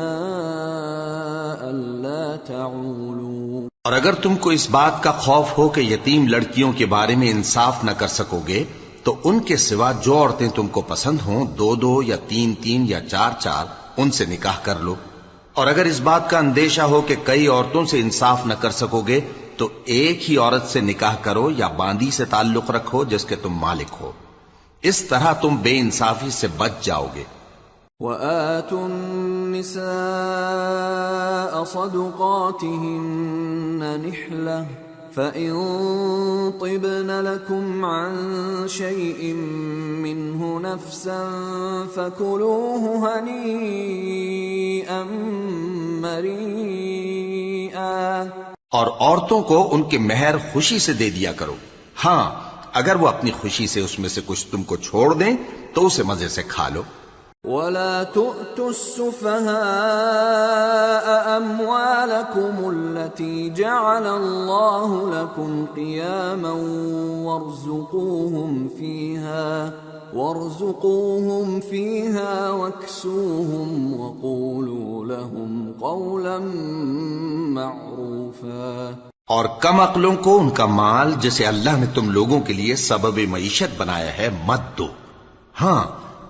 ألا تعولوا۔ اور اگر تم کو اس بات کا خوف ہو کہ یتیم لڑکیوں کے بارے میں انصاف نہ کر سکو گے تو ان کے سوا جو عورتیں تم کو پسند ہوں، 2 یا 3 یا 4 ان سے نکاح کر لو۔ اور اگر اس بات کا اندیشہ ہو کہ کئی عورتوں سے انصاف نہ کر سکو گے تو ایک ہی عورت سے نکاح کرو یا باندی سے تعلق رکھو جس کے تم مالک ہو، اس طرح تم بے انصافی سے بچ جاؤ گے۔ وَآتُوا النِّسَاءَ صَدُقَاتِهِنَّ نِحْلَةً فَإِن طِبْنَ لَكُمْ عَن شَيْءٍ مِّنْهُ نَفْسًا فَكُلُوهُ هَنِيئًا مَّرِيئًا۔ اور عورتوں کو ان کے مہر خوشی سے دے دیا کرو، ہاں اگر وہ اپنی خوشی سے اس میں سے کچھ تم کو چھوڑ دیں تو اسے مزے سے کھا لو۔ وَلَا تُؤْتُوا السُّفَهَاءَ أَمْوَالَكُمُ الَّتِي جَعَلَ اللَّهُ لَكُمْ قِيَامًا وَارْزُقُوهُمْ فِيهَا وَاكْسُوهُمْ وَقُولُوا لَهُمْ قَوْلًا مَّعْرُوفًا۔ اور کم عقلوں کو ان کا مال جسے اللہ نے تم لوگوں کے لیے سبب معیشت بنایا ہے مت دو، ہاں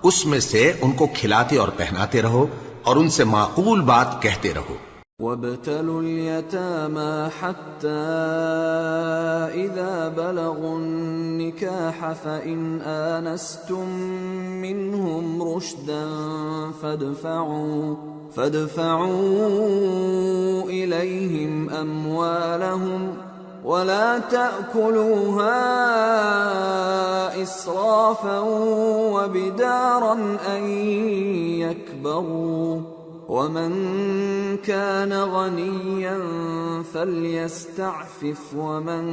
اس میں سے ان کو کھلاتے اور پہناتے رہو اور ان سے معقول بات کہتے رہو۔ وَابْتَلُوا الْيَتَامَى حَتَّى إِذَا بَلَغُوا النِّكَاحَ فَإِنْ آنَسْتُم مِّنْهُمْ رُشْدًا فَادْفَعُوا إِلَيْهِمْ أَمْوَالَهُمْ وَلَا تَأْكُلُوهَا إِسْرَافًا وَبِدَارًا أَن يَكْبَرُوا وَمَن كَانَ غَنِيًّا فَلْيَسْتَعْفِفْ وَمَن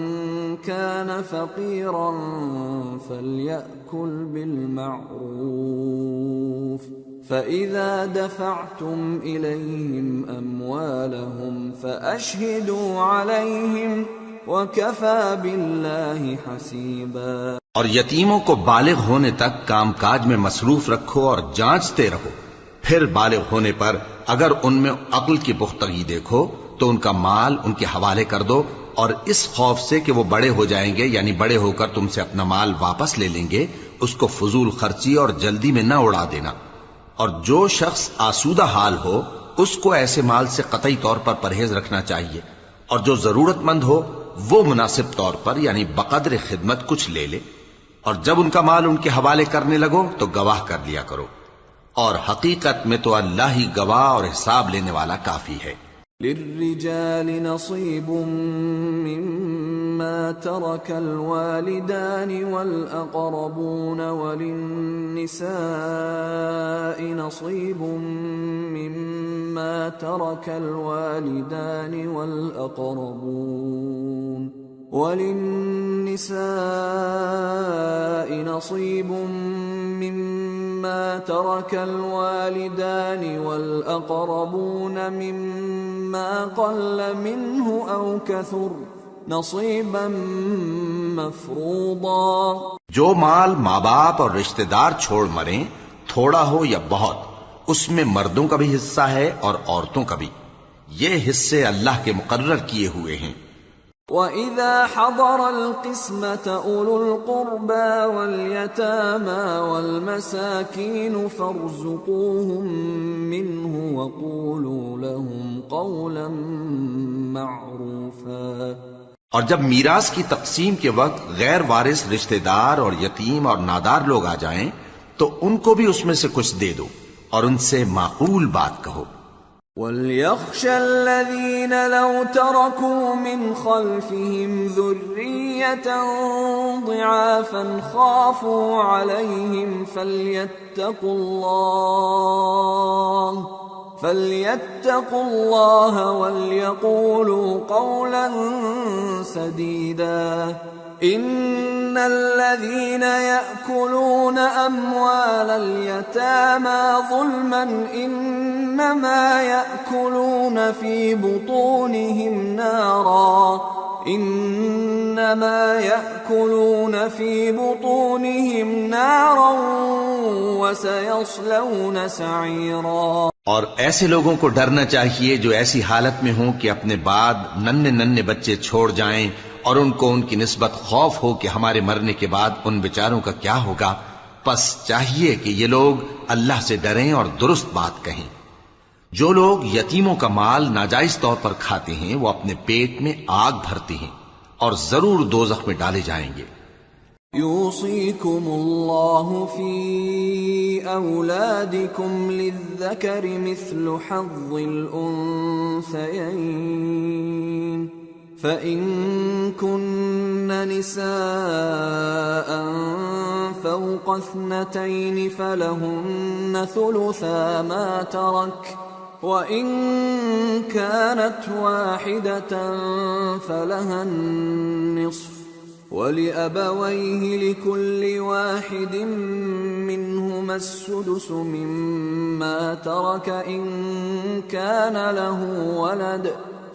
كَانَ فَقِيرًا فَلْيَأْكُلْ بِالْمَعْرُوفِ فَإِذَا دَفَعْتُمْ إِلَيْهِمْ أَمْوَالَهُمْ فَأَشْهِدُوا عَلَيْهِمْ وَكَفَى بِاللَّهِ حَسِيبًا۔ اور یتیموں کو بالغ ہونے تک کام کاج میں مصروف رکھو اور جانچتے رہو، پھر بالغ ہونے پر اگر ان میں عقل کی پختگی دیکھو تو ان کا مال ان کے حوالے کر دو، اور اس خوف سے کہ وہ بڑے ہو جائیں گے، یعنی بڑے ہو کر تم سے اپنا مال واپس لے لیں گے، اس کو فضول خرچی اور جلدی میں نہ اڑا دینا، اور جو شخص آسودہ حال ہو اس کو ایسے مال سے قطعی طور پر پرہیز رکھنا چاہیے، اور جو ضرورت مند ہو وہ مناسب طور پر یعنی بقدر خدمت کچھ لے لے، اور جب ان کا مال ان کے حوالے کرنے لگو تو گواہ کر لیا کرو، اور حقیقت میں تو اللہ ہی گواہ اور حساب لینے والا کافی ہے۔ للرجال نصيب مما ترك الوالدان والأقربون وللنساء نصيب مما ترك الوالدان والأقربون مما قل منه أو كثر نصيبا مفروضا۔ جو مال ماں باپ اور رشتہ دار چھوڑ مریں، تھوڑا ہو یا بہت، اس میں مردوں کا بھی حصہ ہے اور عورتوں کا بھی، یہ حصے اللہ کے مقرر کیے ہوئے ہیں۔ وَإِذَا حَضَرَ الْقِسْمَةَ أُولُو الْقُرْبَى وَالْيَتَامَى وَالْمَسَاكِينُ فَارْزُقُوهُم مِّنْهُ وَقُولُوا لَهُمْ قَوْلًا مَّعْرُوفًا۔ اور جب میراث کی تقسیم کے وقت غیر وارث رشتہ دار اور یتیم اور نادار لوگ آ جائیں تو ان کو بھی اس میں سے کچھ دے دو اور ان سے معقول بات کہو۔ وَلْيَخْشَ الَّذِينَ لَوْ تَرَكُوا مِنْ خَلْفِهِمْ ذُرِّيَّةً ضِعَافًا خَافُوا عَلَيْهِمْ فَلْيَتَّقُوا اللَّهَ وَلْيَقُولُوا قَوْلًا سَدِيدًا۔ إِنَّ الَّذِينَ يَأْكُلُونَ أَمْوَالَ الْيَتَامَى ظُلْمًا إِنَّمَا يَأْكُلُونَ فِي بُطُونِهِمْ نَارًا وَسَيَصْلَوْنَ سَعِيرًا۔ اور ایسے لوگوں کو ڈرنا چاہیے جو ایسی حالت میں ہوں کہ اپنے بعد ننھے بچے چھوڑ جائیں اور ان کو ان کی نسبت خوف ہو کہ ہمارے مرنے کے بعد ان بیچاروں کا کیا ہوگا، پس چاہیے کہ یہ لوگ اللہ سے ڈریں اور درست بات کہیں۔ جو لوگ یتیموں کا مال ناجائز طور پر کھاتے ہیں وہ اپنے پیٹ میں آگ بھرتے ہیں اور ضرور دوزخ میں ڈالے جائیں گے۔ يوصيكم الله في أولادكم للذكر مثل حظ الأنثيين فإن كن نساء فوق 2 فلهن ثلثا ما ترك وإن كانت واحدة فلها النصف وَلِأَبَوَيْهِ لِكُلِّ وَاحِدٍ مِّنْهُمَا السُّدُسُ مِمَّا تَرَكَ إِن كَانَ لَهُ وَلَدٌ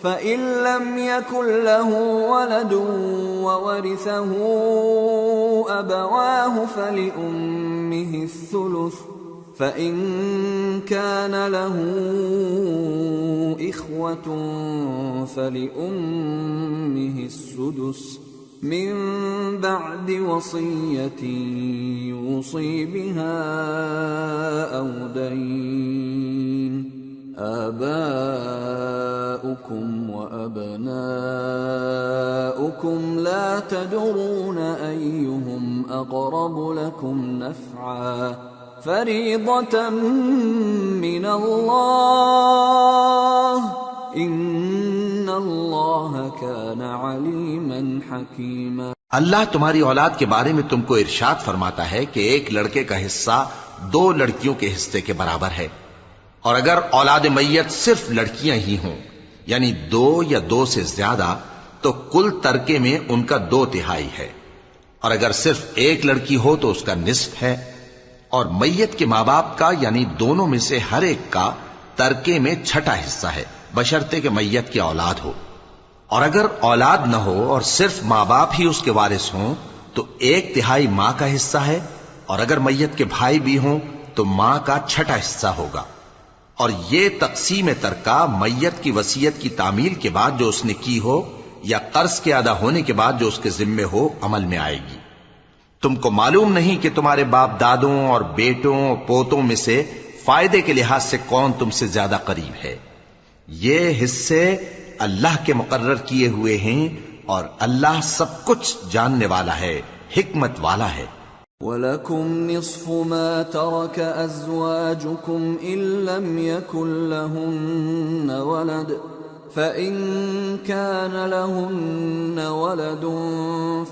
فَإِن لَّمْ يَكُن لَّهُ وَلَدٌ وَوَرِثَهُ أَبَوَاهُ فَلِأُمِّهِ الثُّلُثُ فَإِن كَانَ لَهُ إِخْوَةٌ فَلِأُمِّهِ السُّدُسُ من بعد وصية يوصي بها أو دين آباؤكم وأبناؤكم لا تدرون أيهم أقرب لكم نفعا فريضة من الله ان اللہ کان علیما حکیما۔ اللہ تمہاری اولاد کے بارے میں تم کو ارشاد فرماتا ہے کہ ایک لڑکے کا حصہ 2 لڑکیوں کے حصے کے برابر ہے، اور اگر اولاد میت صرف لڑکیاں ہی ہوں یعنی 2 یا 2 سے زیادہ تو کل ترکے میں ان کا 2/3 ہے، اور اگر صرف ایک لڑکی ہو تو اس کا نصف ہے، اور میت کے ماں باپ کا یعنی دونوں میں سے ہر ایک کا ترکے میں 6واں حصہ ہے بشرطے کہ میت کی اولاد ہو، اور اگر اولاد نہ ہو اور صرف ماں باپ ہی اس کے وارث ہوں تو 1/3 ماں کا حصہ ہے، اور اگر میت کے بھائی بھی ہوں تو ماں کا 6واں حصہ ہوگا۔ اور یہ تقسیم ترکہ میت کی وصیت کی تعمیل کے بعد جو اس نے کی ہو یا قرض کے ادا ہونے کے بعد جو اس کے ذمے ہو عمل میں آئے گی۔ تم کو معلوم نہیں کہ تمہارے باپ دادوں اور بیٹوں اور پوتوں میں سے فائدے کے لحاظ سے کون تم سے زیادہ قریب ہے؟ یہ حصے اللہ کے مقرر کیے ہوئے ہیں اور اللہ سب کچھ جاننے والا ہے، حکمت والا ہے۔ وَلَكُمْ نِصْفُ مَا تَرَكَ أَزْوَاجُكُمْ إِن لَّمْ يَكُن لَّهُنَّ وَلَدٌ فَإِن كَانَ لَهُنَّ وَلَدٌ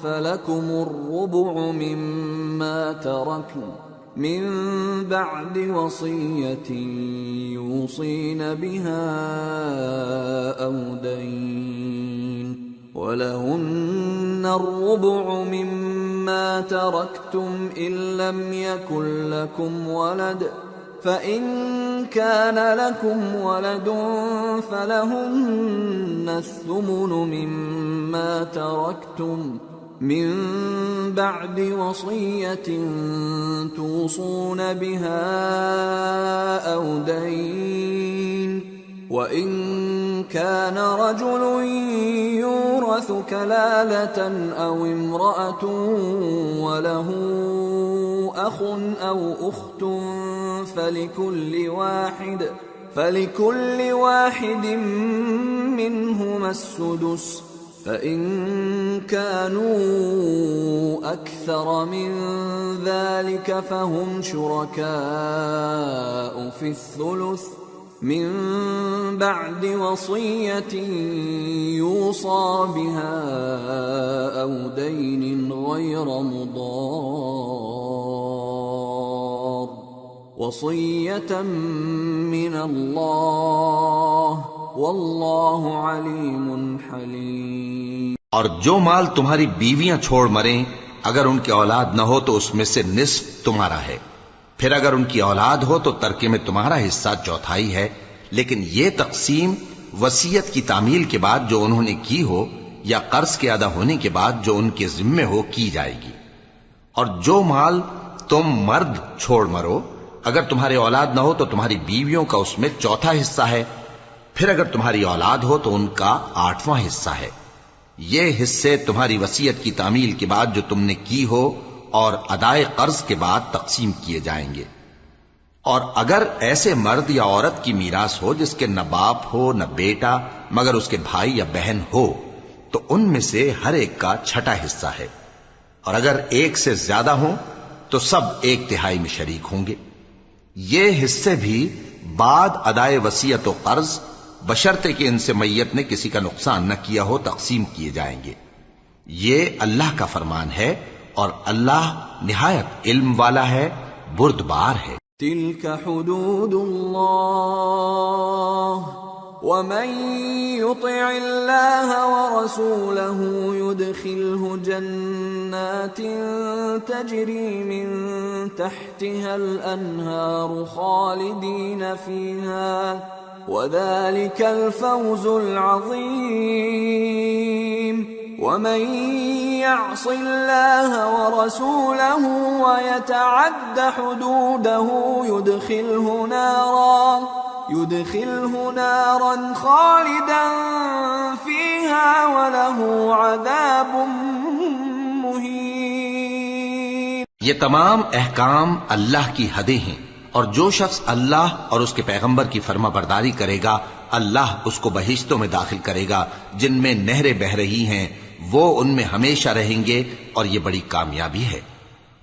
فَلَكُمُ الرُّبُعُ مِمَّا تَرَكْنَ من بعد وصية يوصين بها أو دين ولهن الربع مما تركتم إن لم يكن لكم ولد فإن كان لكم ولد فلهن الثمن مما تركتم من بعد وصية توصون بها أو دين وإن كان رجل يورث كلالة أو امرأة وله أخ أو أخت فلكل واحد منهما السدس فإن كانوا أكثر من ذلك فهم شركاء في الثلث من بعد وصية يوصى بها أو دين غير مضار وصية من الله واللہ علیم حلیم۔ اور جو مال تمہاری بیویاں چھوڑ مریں اگر ان کی اولاد نہ ہو تو اس میں سے نصف تمہارا ہے، پھر اگر ان کی اولاد ہو تو ترکے میں تمہارا حصہ چوتھائی ہے، لیکن یہ تقسیم وصیت کی تعمیل کے بعد جو انہوں نے کی ہو یا قرض کے ادا ہونے کے بعد جو ان کے ذمے ہو کی جائے گی۔ اور جو مال تم مرد چھوڑ مرو اگر تمہاری اولاد نہ ہو تو تمہاری بیویوں کا اس میں چوتھا حصہ ہے، پھر اگر تمہاری اولاد ہو تو ان کا 8واں حصہ ہے۔ یہ حصے تمہاری وصیت کی تعمیل کے بعد جو تم نے کی ہو اور ادائے قرض کے بعد تقسیم کیے جائیں گے۔ اور اگر ایسے مرد یا عورت کی میراث ہو جس کے نہ باپ ہو نہ بیٹا مگر اس کے بھائی یا بہن ہو تو ان میں سے ہر ایک کا 6واں حصہ ہے، اور اگر ایک سے زیادہ ہوں تو سب 1/3 میں شریک ہوں گے۔ یہ حصے بھی بعد ادائے وصیت و قرض بشرطے کہ ان سے میت نے کسی کا نقصان نہ کیا ہو تقسیم کیے جائیں گے۔ یہ اللہ کا فرمان ہے اور اللہ نہایت علم والا ہے، بردبار ہے۔ تلك حدود اللہ ومن يطع الله ورسوله يدخله جنات تجري من تحتها الأنهار خالدين فيها وذلك الفوز العظيم ومن يعص الله ورسوله ويتعد حدوده يدخله نارا خالدا فيها وله عذاب مهين۔ یہ تمام احکام اللہ کی حدیں ہیں، اور جو شخص اللہ اور اس کے پیغمبر کی فرما برداری کرے گا اللہ اس کو بہشتوں میں داخل کرے گا جن میں نہریں بہ رہی ہیں، وہ ان میں ہمیشہ رہیں گے، اور یہ بڑی کامیابی ہے۔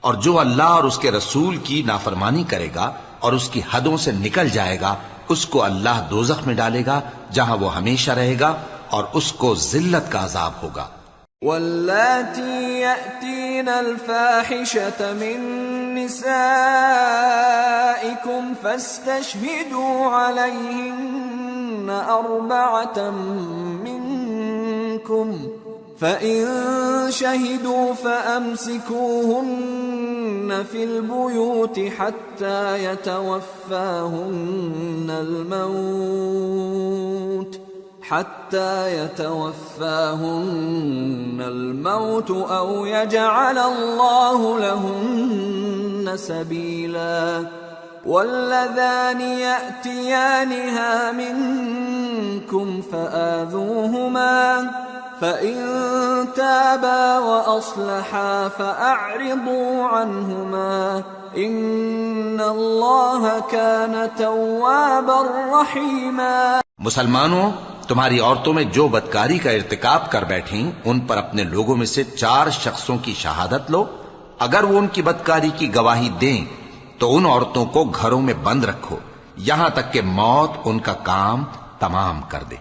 اور جو اللہ اور اس کے رسول کی نافرمانی کرے گا اور اس کی حدوں سے نکل جائے گا اس کو اللہ دوزخ میں ڈالے گا جہاں وہ ہمیشہ رہے گا اور اس کو ذلت کا عذاب ہوگا۔ واللاتی یأتین الفاحشة من نسائکم فاستشہدوا علیہن 4 منکم فَإِن شَهِدُوا فَأَمْسِكُوهُنَّ فِي الْبُيُوتِ حَتَّى يَتَوَفَّاهُنَّ الْمَوْتُ أَوْ يَجْعَلَ اللَّهُ لَهُنَّ سَبِيلًا وَاللَّذَانِ يَأْتِيَانِهَا مِنكُمْ فَآذُوهُمَا فَإِن تابا وأصلحا فأعرضوا عنهما إن الله كان توابا رحيما۔ مسلمانوں، تمہاری عورتوں میں جو بدکاری کا ارتکاب کر بیٹھیں ان پر اپنے لوگوں میں سے 4 شخصوں کی شہادت لو۔ اگر وہ ان کی بدکاری کی گواہی دیں تو ان عورتوں کو گھروں میں بند رکھو یہاں تک کہ موت ان کا کام تمام کر دے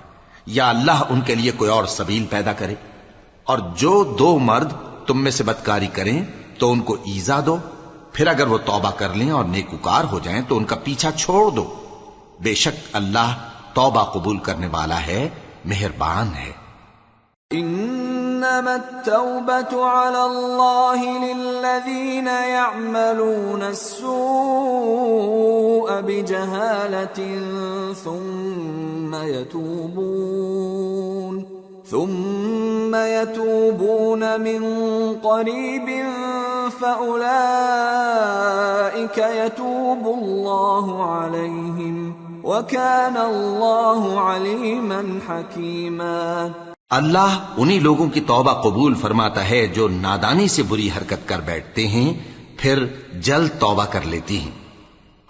یا اللہ ان کے لیے کوئی اور سبیل پیدا کرے۔ اور جو 2 مرد تم میں سے بدکاری کریں تو ان کو ایذا دو، پھر اگر وہ توبہ کر لیں اور نیکوکار ہو جائیں تو ان کا پیچھا چھوڑ دو۔ بے شک اللہ توبہ قبول کرنے والا ہے، مہربان ہے۔ انما التوبة على الله للذين يعملون السوء بجهالة ثم يتوبون من قريب فأولئك يتوب الله عليهم وَكَانَ اللَّهُ عَلِيمًا حَكِيمًا۔ اللہ انہی لوگوں کی توبہ قبول فرماتا ہے جو نادانی سے بری حرکت کر بیٹھتے ہیں پھر جلد توبہ کر لیتی ہیں،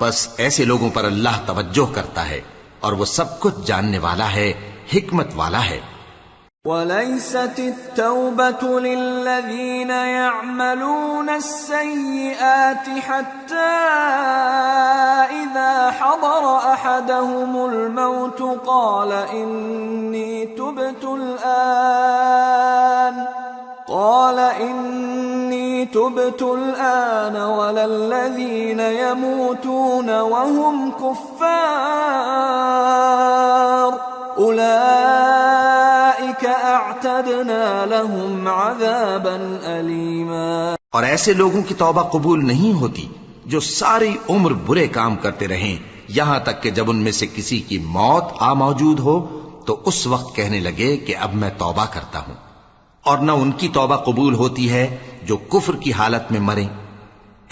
پس ایسے لوگوں پر اللہ توجہ کرتا ہے اور وہ سب کچھ جاننے والا ہے، حکمت والا ہے۔ وَلَيْسَتِ التَّوْبَةُ لِلَّذِينَ يَعْمَلُونَ السَّيِّئَاتِ حَتَّى إِذَا حَضَرَ أَحَدَهُمُ الْمَوْتُ قَالَ إِنِّي تُبْتُ الْآنَ وَلَا الَّذِينَ يَمُوتُونَ وَهُمْ كُفَّارٌ أُولَئِكَ أَعْتَدْنَا لَهُمْ عَذَابًا أَلِيمًا۔ اور ایسے لوگوں کی توبہ قبول نہیں ہوتی جو ساری عمر برے کام کرتے رہیں یہاں تک کہ جب ان میں سے کسی کی موت آ موجود ہو تو اس وقت کہنے لگے کہ اب میں توبہ کرتا ہوں، اور نہ ان کی توبہ قبول ہوتی ہے جو کفر کی حالت میں مریں۔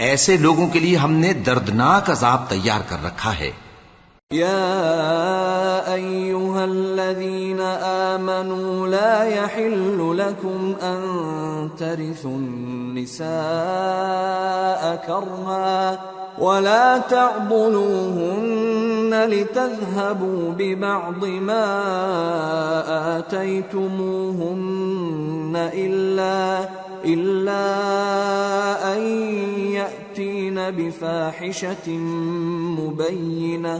ایسے لوگوں کے لیے ہم نے دردناک عذاب تیار کر رکھا ہے۔ يا أيها الذين آمنوا لا يحل لكم أن ترثوا النساء كرها ولا تعضلوهن لتذهبوا ببعض ما آتيتموهن إلا أن يأتين بفاحشة مبينة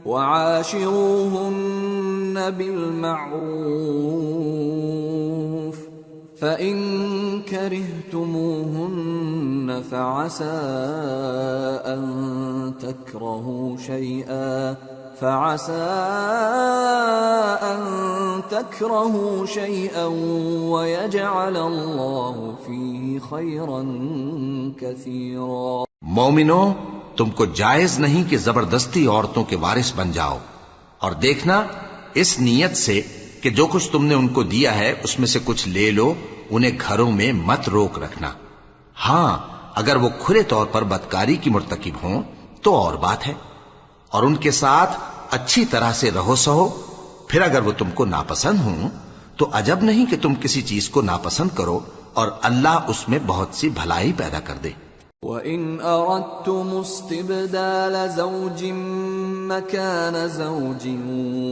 وعاشروهن بالمعروف فإن كرهتموهن فعسى أن تكرهوا شيئا ويجعل الله فيه خيرا كثيرا۔ مومنو، تم کو جائز نہیں کہ زبردستی عورتوں کے وارث بن جاؤ، اور دیکھنا اس نیت سے کہ جو کچھ تم نے ان کو دیا ہے اس میں سے کچھ لے لو، انہیں گھروں میں مت روک رکھنا۔ ہاں، اگر وہ کھلے طور پر بدکاری کی مرتکب ہوں تو اور بات ہے، اور ان کے ساتھ اچھی طرح سے رہو سہو۔ پھر اگر وہ تم کو ناپسند ہوں تو عجب نہیں کہ تم کسی چیز کو ناپسند کرو، اور اللہ اس میں بہت سی بھلائی پیدا کر دے۔ وَإِنْ أَرَدْتُمُ اسْتِبْدَالَ زَوْجٍ مَّكَانَ زَوْجٍ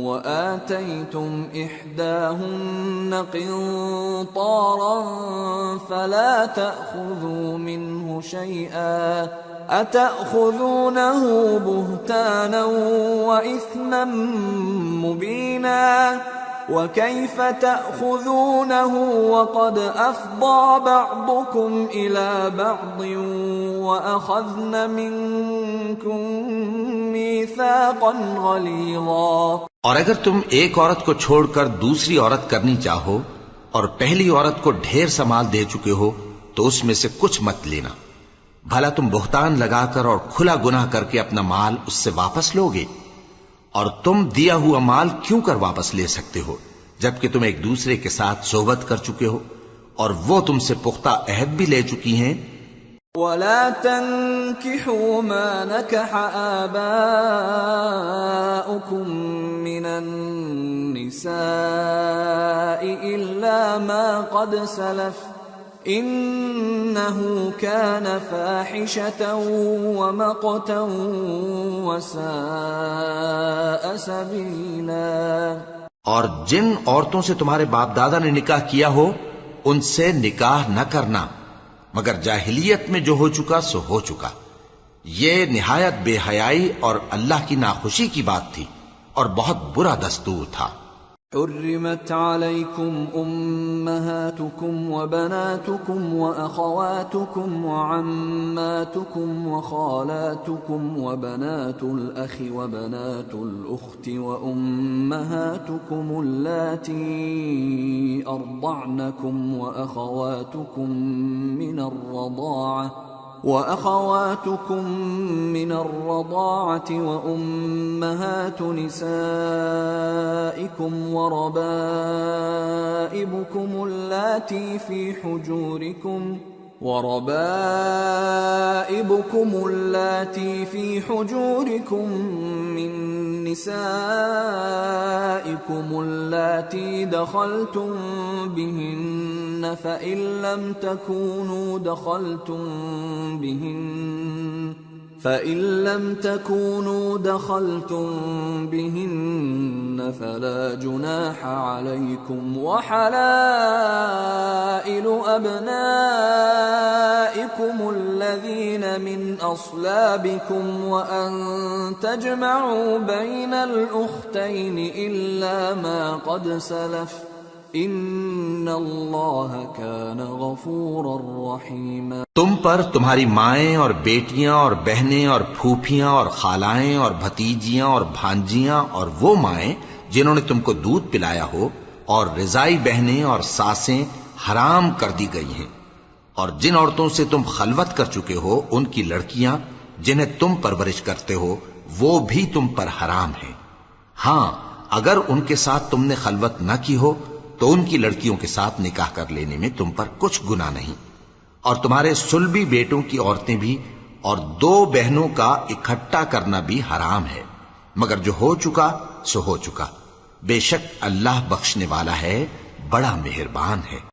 وَآتَيْتُمْ إِحْدَاهُنَّ قِنطَارًا فَلَا تَأْخُذُوا مِنْهُ شَيْئًا أَتَأْخُذُونَهُ بُهْتَانًا وَإِثْمًا مُّبِينًا وَكَيْفَ تَأْخُذُونَهُ وَقَدْ أَفْضَىٰ بَعْضُكُمْ إِلَىٰ بَعْضٍ وَأَخَذْنَ مِنكُم مِّيثَاقًا غَلِيظًا۔ اور اگر تم ایک عورت کو چھوڑ کر دوسری عورت کرنی چاہو اور پہلی عورت کو ڈھیر سا مال دے چکے ہو تو اس میں سے کچھ مت لینا، بھلا تم بہتان لگا کر اور کھلا گناہ کر کے اپنا مال اس سے واپس لوگے؟ اور تم دیا ہوا مال کیوں کر واپس لے سکتے ہو جبکہ تم ایک دوسرے کے ساتھ صحبت کر چکے ہو اور وہ تم سے پختہ عہد بھی لے چکی ہیں؟ وَلَا تَنكِحُوا مَا نَكَحَ آبَاؤُكُم مِّنَ من النساء إلا ما قد سلف إنه كان فاحشة ومقتا وساء سبيلا۔ اور جن عورتوں سے تمہارے باپ دادا نے نکاح کیا ہو ان سے نکاح نہ کرنا مگر جاہلیت میں جو ہو چکا سو ہو چکا، یہ نہایت بے حیائی اور اللہ کی ناخوشی کی بات تھی اور بہت برا دستور تھا۔ حرمت عليكم أمهاتكم وبناتكم وأخواتكم وعماتكم وخالاتكم وبنات الأخ وبنات الأخت وأمهاتكم اللاتي أرضعنكم وأخواتكم من الرضاعة وأمهات نسائكم وربائبكم اللاتي في حجوركم من نسائكم اللاتي دخلتم بهن فإن لم تكونوا دخلتم بهن فلا جناح عليكم وحلائل أبنائكم الذين من أصلابكم وأن تجمعوا بين الأختين إلا ما قد سلف ان اللہ کان غفورا رحیما۔ تم پر تمہاری مائیں اور بیٹیاں اور بہنیں اور پھوپھیاں اور خالائیں اور بھتیجیاں اور بھانجیاں اور وہ مائیں جنہوں نے تم کو دودھ پلایا ہو اور رضائی بہنیں اور ساسیں حرام کر دی گئی ہیں، اور جن عورتوں سے تم خلوت کر چکے ہو ان کی لڑکیاں جنہیں تم پرورش کرتے ہو وہ بھی تم پر حرام ہیں۔ ہاں اگر ان کے ساتھ تم نے خلوت نہ کی ہو تو ان کی لڑکیوں کے ساتھ نکاح کر لینے میں تم پر کچھ گناہ نہیں، اور تمہارے صلبی بیٹوں کی عورتیں بھی اور دو بہنوں کا اکٹھا کرنا بھی حرام ہے، مگر جو ہو چکا سو ہو چکا، بے شک اللہ بخشنے والا ہے، بڑا مہربان ہے۔